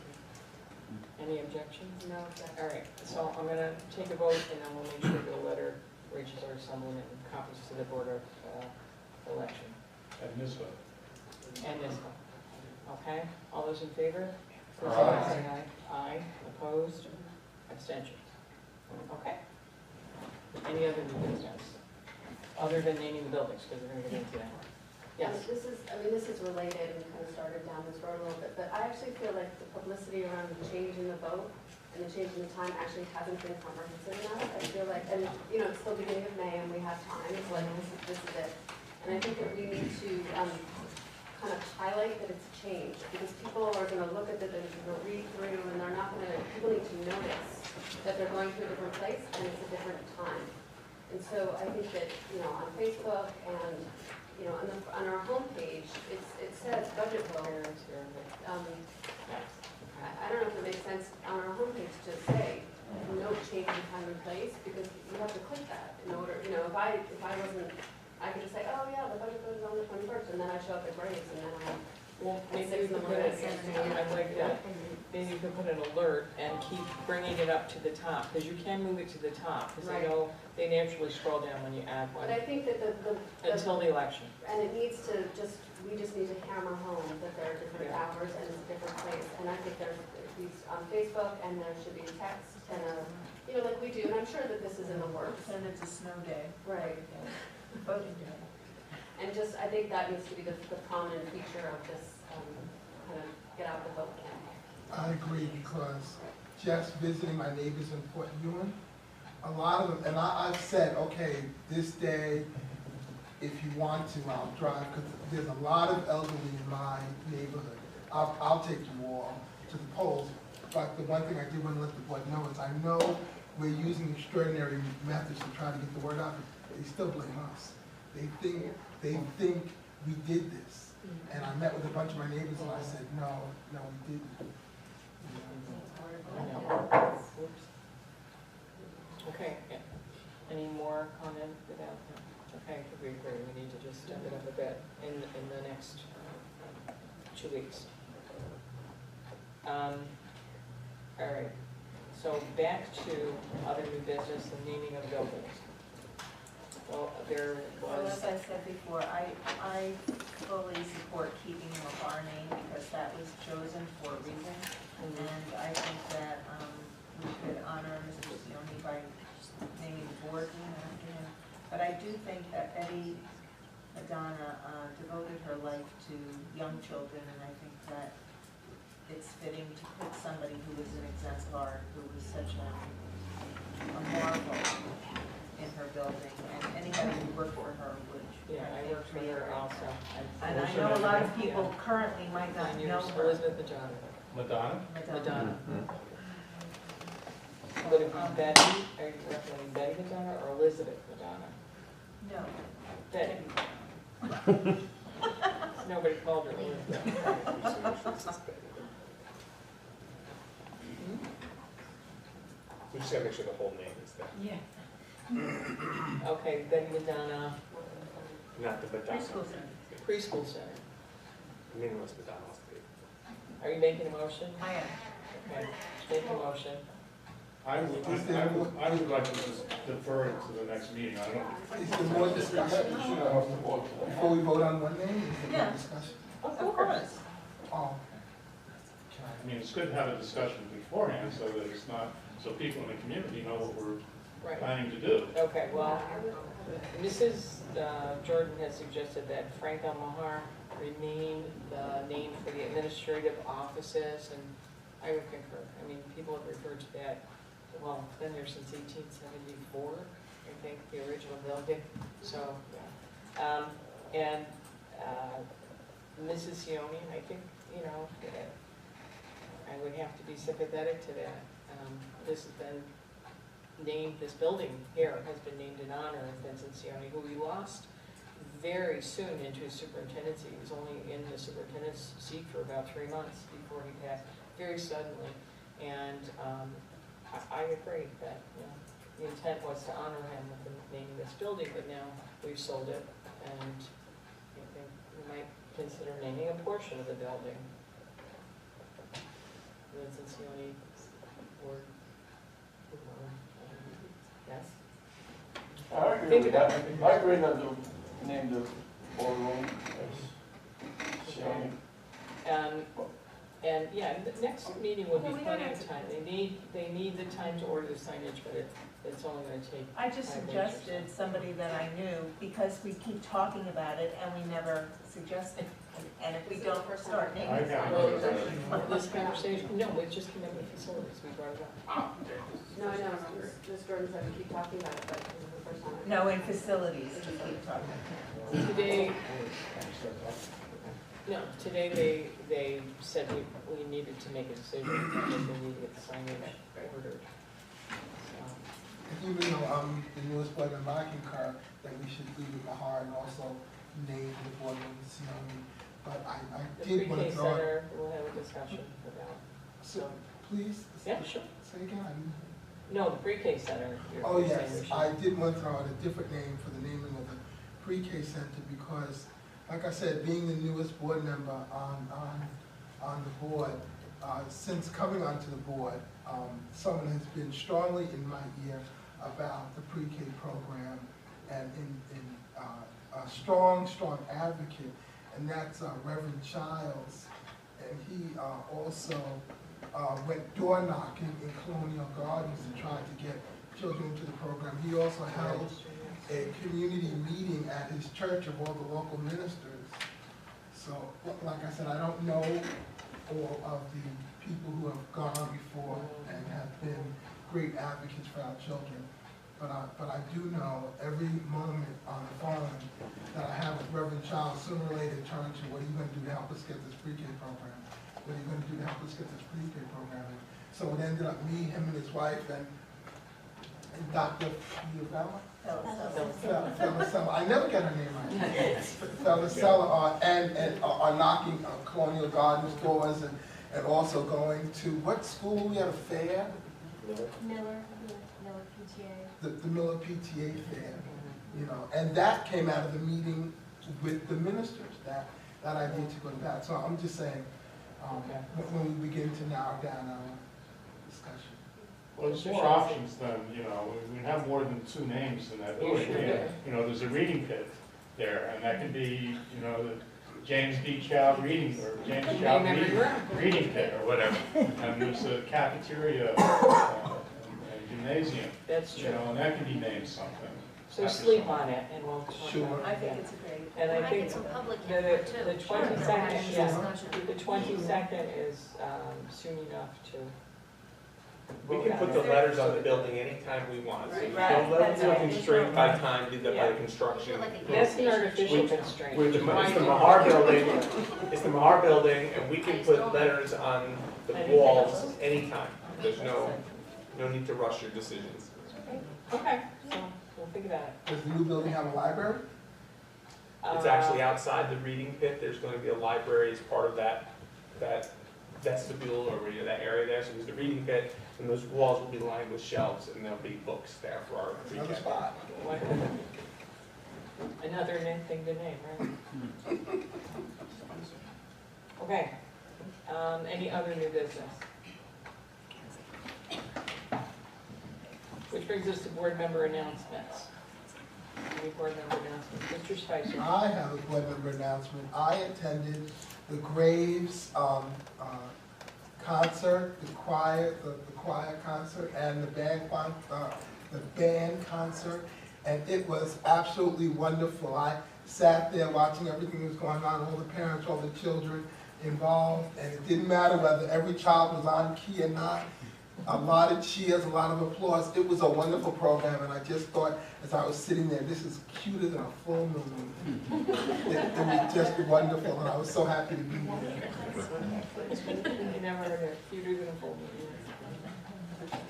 Any objections? No, All right, so I'm going to take a vote and then we'll make sure the letter reaches our assemblyman and copies to the Board of Election. And this vote. And NISBA. Okay, all those in favor? Aye. Say aye. Aye, opposed, abstentions. Okay. Any other new business? Other than naming the buildings, because we're gonna get into that. Yes? This is related, and kind of started down this road a little bit, but I actually feel like the publicity around the change in the vote and the change in the time actually hasn't been comprehensive enough. I feel like, and you know, it's still beginning of May and we have time, it's like, this is it. And I think that we need to kind of highlight that it's changed, because people are gonna look at it, they're gonna read through, and they're not gonna, people need to notice that they're going to a different place and it's a different time. And so I think that, you know, on Facebook and, you know, on our homepage, it says budget vote. I don't know if it makes sense on our homepage to say no change in time and place, because you have to click that in order, you know, if I wasn't, I could just say, oh yeah, the budget vote is on the 21st, and then I show up at Graves, and then Well, maybe Six you could in the put it, morning. I'd like that, maybe you could put an alert and keep bringing it up to the top, because you can move it to the top, because I Right. know they naturally scroll down when you add one, But I think that until the election. and it needs to just, we just need to hammer home that there are different Yeah. hours and it's a different place. And I think there's, these on Facebook, and there should be text and you know, like we do, and I'm sure that this is in the works. And it's a snow day. Right. Voting day. And just, I think that needs to be the prominent feature of this, kind of get out the vote campaign. I agree, because just visiting my neighbors in Port Ewan, a lot of them, and I've said, okay, this day, if you want to, I'll drive, because there's a lot of elderly in my neighborhood. I'll take you all to the polls, but the one thing I do want to let the board know is I know we're using extraordinary methods to try to get the word out, but they still blame us. They think we did this. And I met with a bunch of my neighbors and I said, no, we didn't. Oops. Okay, yeah. Any more comment about that? Okay, we agree, we need to just step it up a bit in the next 2 weeks. All right, so back to other new business, the naming of buildings. Well, there Well, was, as I said before, I fully support keeping the bar name, because that was chosen for a reason. And I think that we could honor Mr. Sioni by naming the board after him. But I do think that Betty Madonna devoted her life to young children, and I think that it's fitting to put somebody who was an exemplar, who was such a marvel in her building, and anybody who worked for her would. yeah, I worked for her also. And I know a lot of people currently might not 9 know years, her. Elizabeth Madonna. Madonna? Madonna. Would it be Betty, are you recommending Betty Madonna or Elizabeth Madonna? No. Betty. Nobody called her Elizabeth. We just gotta make sure the whole name is there, Yeah. Okay, Betty Madonna, not the Madonna. Preschool center. preschool center. Meaningless Madonna. Are you making a motion? I am. Okay, make a motion. I would like to just defer it to the next meeting, I don't. Is there more discussion? You should have to vote. Before we vote on one name, is there Yeah. more discussion? Of course. Oh, I mean, it's good to have a discussion beforehand so that it's not, so people in the community know what we're Right. planning to do. Okay, well, Mrs. Jordan has suggested that Frank Al Mahar remain the name for the administrative offices, and I would concur. I mean, people have referred to that, well, it's been there since 1874, I think, the original building, so, yeah. And Mrs. Sioni, I think, you know, I would have to be sympathetic to that. This has been named, this building here has been named in honor of Vincent Sioni, who we lost very soon into his superintendency. He was only in the superintendent's seat for about 3 months before he passed, very suddenly. And I agree that, you know, the intent was to honor him with the naming this building, but now we've sold it, and I think we might consider naming a portion of the building. Vincent Sioni, or, yes? I agree Think with about that. it. I agree that to name the ballroom as Shane. And yeah, the next meeting will be plenty of time. They need the time to order the signage, but it's only gonna take. I just 5 minutes or so. suggested somebody that I knew, because we keep talking about it and we never suggested. And if we don't start naming I got it. This conversation, no, it just came up with facilities, we brought it up. No, I know, Ms. Jordan said we keep talking about it, but this is the first time. No, in facilities, we keep talking. Today, no, today they said we needed to make a decision, because they needed to get the signage ordered. So, Even though the newest board member, I concur that we should leave it Mahar and also name the board members, you know what I mean? But I the did want pre-K to throw it. center, we'll have a discussion about. So, please, Yeah, sure. say again. No, the pre-K center. Oh, you're saying yes, we should- I did want to throw out a different name for the naming of the pre-K center because, like I said, being the newest board member on the board, since coming onto the board, someone has been strongly in my ear about the pre-K program and a strong advocate, and that's Reverend Childs. And he also went door knocking in Colonial Gardens and tried to get children into the program. He also held a community meeting at his church of all the local ministers. So, like I said, I don't know all of the people who have gone before and have been great advocates for our children. But I do know every moment on the phone that I have with Reverend Childs, sooner or later turn to, what are you going to do to help us get this pre-K program? What are you going to do to help us get this pre-K program? And so it ended up me, him and his wife, and Dr. Fiavella? Felicella, I never get her name right. Felicella, and are knocking Colonial Gardens doors and also going to, what school? We had a fair? Miller PTA. The Miller PTA fair, you know, and that came out of the meeting with the ministers, that idea to go to that. So I'm just saying, when we begin to narrow down our discussion. Well, there's more options than, you know, we have more than 2 names in that building. You know, there's a reading pit there, and that could be, you know, the James D. Chow reading, or James Chow reading pit, or whatever. And there's a cafeteria and gymnasium. That's true. You know, and that can be named something. So sleep on it, and we'll talk Sure. about it. I think it's a great. And I Might think get some public the input too. 22nd, Sure. the 22nd is soon enough to. We can put the letters on the building anytime we want, so we Right. don't let them be That's constrained by right. time, by the construction. That's an artificial constraint. It's the Mahar building, it's the Mahar building, and we can put letters on the walls anytime. There's no need to rush your decisions. Okay, so we'll think about it. Does the new building have a library? It's actually outside the reading pit, there's going to be a library as part of that vestibule, or that area there, so there's the reading pit, and those walls will be lined with shelves, and there'll be books there for our Another pre-K. spot. Another thing to name, right? Okay, any other new business? Which brings us to board member announcements. Any board member announcements? Mr. Spicer. I have a board member announcement. I attended the Graves concert, the choir concert, and the band concert, and it was absolutely wonderful. I sat there watching everything that was going on, all the parents, all the children involved, and it didn't matter whether every child was on key or not. A lot of cheers, a lot of applause. It was a wonderful program, and I just thought, as I was sitting there, this is cuter than a full moon. It was just wonderful, and I was so happy to be here. You never heard of cuter than a full moon.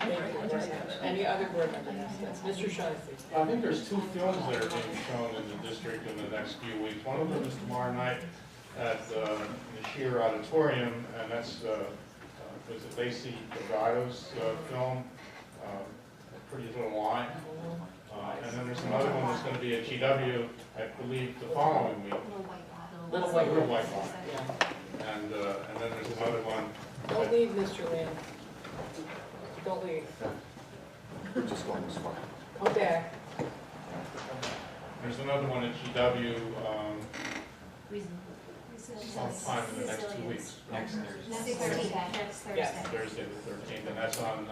Thank you very much. Any other board member announcements? Mr. Shaughnessy. I think there's 2 films that are being shown in the district in the next few weeks. One of them is tomorrow night at the Shear Auditorium, and that's was it Lacey Delgado's film, A Pretty Little Lie. And then there's another one that's going to be at GW, I believe, the following week. Little White White Lie. Yeah. And then there's another one. Don't leave, Mr. Lamb. Don't leave. We're just going this far. Come back. There's another one at GW. sometime in the next 2 weeks. Next Thursday. Next Thursday. Next Yes. Thursday. Thursday the 13th, and that's on,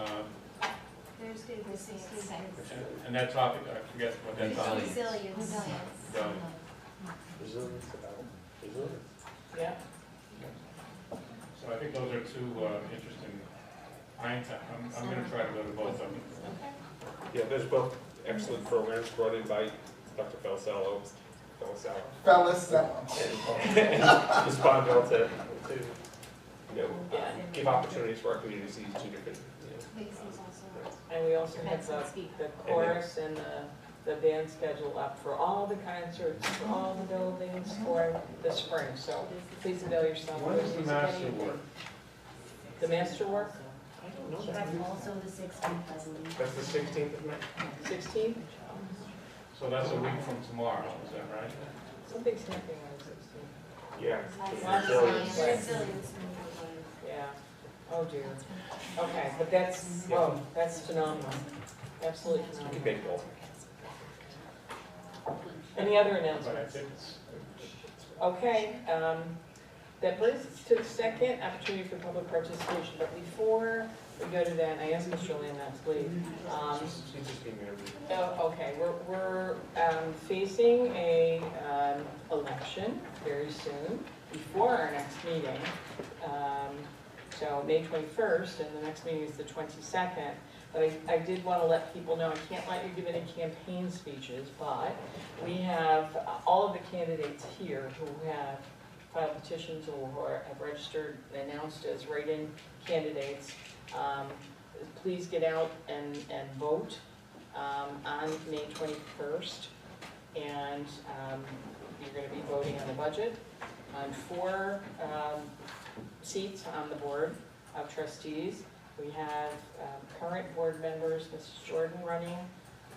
Thursday the 16th. and that topic, I forget what that topic is. Resilience. Resilience about resilience. Yeah. So I think those are two interesting. I'm going to try to go to both of them. Yeah, there's both excellent programs brought in by Dr. Felsello, Fellas, and Ms. Bondwell to give opportunities for our community to see two different, And we also have the chorus and the band schedule up for all the concerts, for all the buildings for the spring. So please avail yourself. When does the master work? The master work? That's also the 16th, I believe. That's the 16th of May? 16th? So that's a week from tomorrow, is that right? Something's happening on the 16th. Yeah. Resilience. Yeah. Oh dear. Okay, but that's phenomenal. Absolutely phenomenal. Baseball. Any other announcements? Okay, that brings us to the second opportunity for public participation, but before we go to that, I asked Mr. Lamb not to leave. Okay, we're facing a election very soon, before our next meeting. So May 21st, and the next meeting is the 22nd. But I did want to let people know, I can't let you give any campaign speeches, but we have all of the candidates here who have filed petitions or have registered and announced as write-in candidates. Please get out and vote on May 21st. And you're going to be voting on the budget on 4 seats on the board of trustees. We have current board members, Mrs. Jordan running,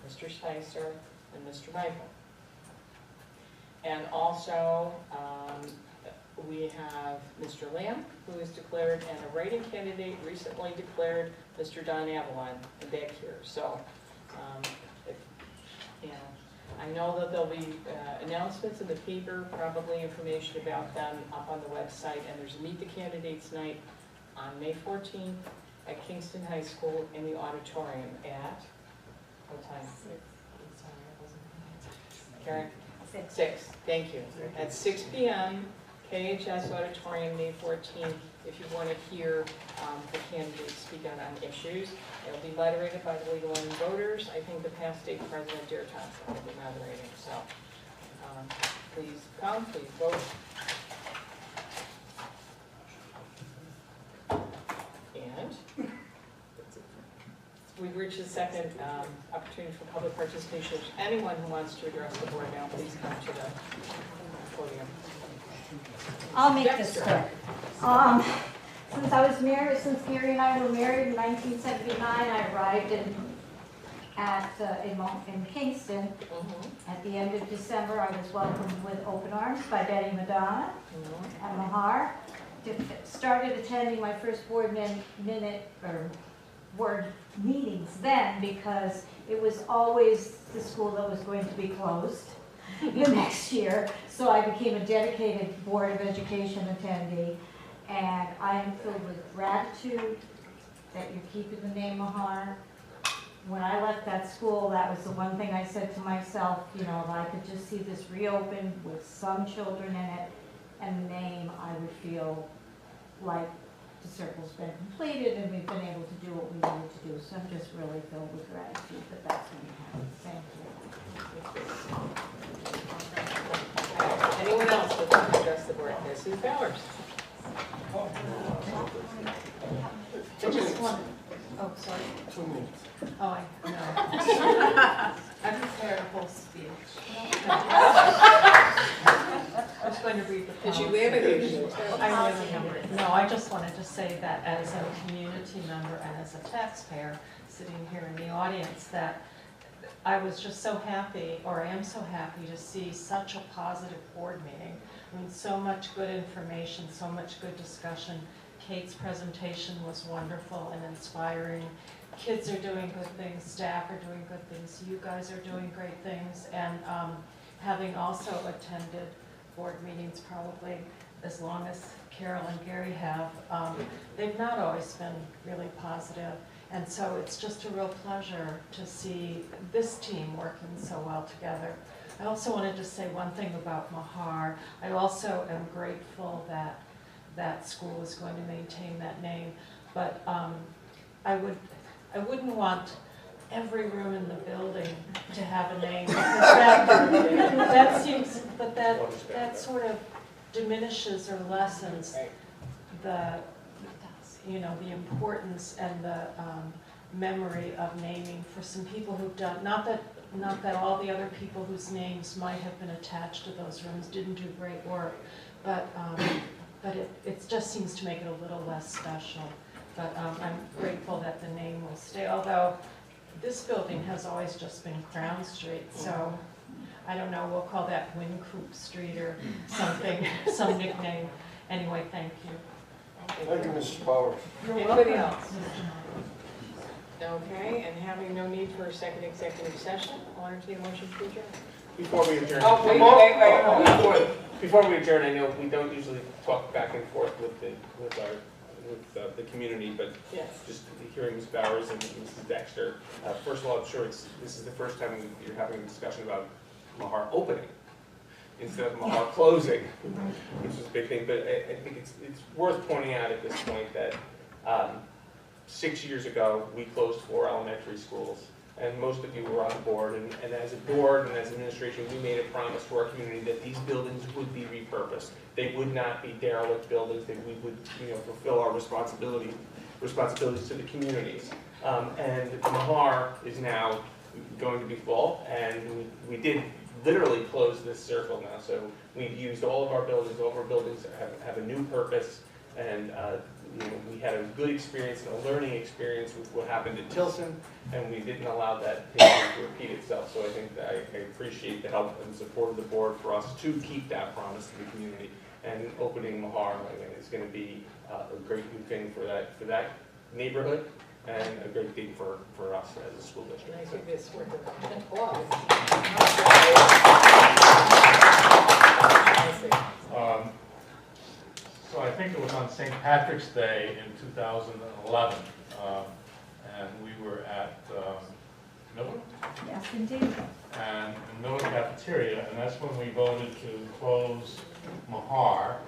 Mr. Spicer, and Mr. Michael. And also, we have Mr. Lamb, who is declared, and a write-in candidate recently declared, Mr. Don Avalon, back here. So, I know that there'll be announcements in the paper, probably information about them up on the website, and there's a Meet the Candidates night on May 14th at Kingston High School in the auditorium at, what time? Karen? 6, thank you. At 6 p.m., KHS Auditorium, May 14th, if you want to hear the candidates speak on issues. It'll be moderated by the Legal Women Voters. I think the past state president, Dare Thompson, will be moderating. So please come, please vote. And we've reached the second opportunity for public participation. If anyone who wants to address the board now, please come to the podium. I'll make this quick. Since I was married, since Gary and I were married in 1979, I arrived in Kingston. At the end of December, I was welcomed with open arms by Betty Madonna and Mahar. Started attending my first board meetings then, because it was always the school that was going to be closed the next year. So I became a dedicated Board of Education attendee, and I am filled with gratitude that you're keeping the name Mahar. When I left that school, that was the one thing I said to myself, you know, if I could just see this reopened with some children in it and the name, I would feel like the circle's been completed and we've been able to do what we needed to do. So I'm just really filled with gratitude that that's going to happen. Thank you. Anyone else would like to address the board? Sue Bowers. I just want, oh, sorry. 2 minutes. Oh, I prepared a whole speech. I was going to read the Did you laminate it? I laminated. No, I just wanted to say that as a community member and as a taxpayer sitting here in the audience, that I was just so happy, or I am so happy to see such a positive board meeting. I mean, so much good information, so much good discussion. Kate's presentation was wonderful and inspiring. Kids are doing good things, staff are doing good things, you guys are doing great things, and having also attended board meetings probably as long as Carol and Gary have, they've not always been really positive. And so it's just a real pleasure to see this team working so well together. I also wanted to say one thing about Mahar. I also am grateful that that school is going to maintain that name, but I wouldn't want every room in the building to have a name. That seems, but that sort of diminishes or lessens the, you know, the importance and the memory of naming for some people who've done, not that all the other people whose names might have been attached to those rooms didn't do great work, but it just seems to make it a little less special. But I'm grateful that the name will stay, although this building has always just been Crown Street, so I don't know, we'll call that Wynkoop Street or something, some nickname. Anyway, thank you. Thank you, Mrs. Powers. Anybody else? Okay, and having no need for a second executive session, I'll entertain a motion to adjourn. Before we adjourn. Oh, wait. Before we adjourn, I know we don't usually talk back and forth with the community, but yes, just hearing Ms. Bowers and Mrs. Dexter. First of all, I'm sure this is the first time you're having a discussion about Mahar opening instead of Mahar closing, which is a big thing. But I think it's worth pointing out at this point that 6 years ago, we closed 4 elementary schools, and most of you were on the board, and as a board and as administration, we made a promise to our community that these buildings would be repurposed. They would not be derelict buildings, that we would, you know, fulfill our responsibilities to the communities. And Mahar is now going to be full, and we did literally close this circle now, so we've used all of our buildings have a new purpose, and you know, we had a good experience and a learning experience with what happened at Tilson, and we didn't allow that history to repeat itself. So I think that I appreciate the help and support of the board for us to keep that promise to the community. And opening Mahar is going to be a great new thing for that neighborhood, and a great thing for us as a school district. I think this worth an applause. So I think it was on St. Patrick's Day in 2011, and we were at Miller? Yes, indeed. And in Miller Cafeteria, and that's when we voted to close Mahar,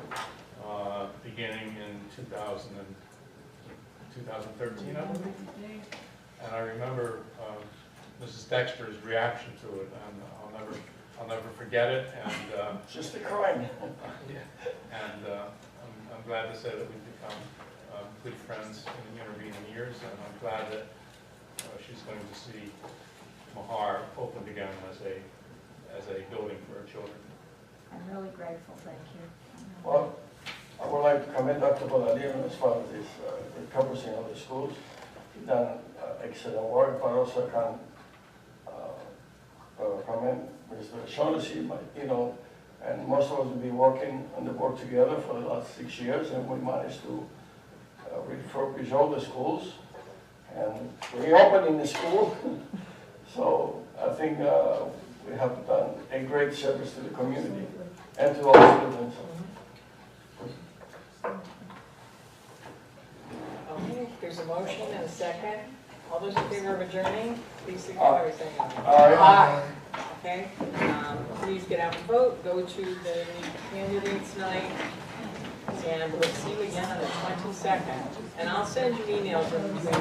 beginning in 2013, I believe. And I remember Mrs. Dexter's reaction to it, and I'll never forget it. And just a crime. And I'm glad to say that we've become good friends in the intervening years, and I'm glad that she's going to see Mahar opened again as a building for her children. I'm really grateful, thank you. Well, I would like to commend Dr. Bonadino as far as this repurposing of the schools. He's done excellent work, but also can commend Mr. Shaughnessy, you know, and most of us have been working on the board together for the last 6 years, and we managed to refurbish all the schools and reopening the school. So I think we have done a great service to the community and to all students. Okay, there's a motion and a second. All those in favor of adjourning, please signify by saying aye. Aye. Okay, please get out and vote. Go to the candidates night, and we'll see you again on the 22nd. And I'll send you emails in between.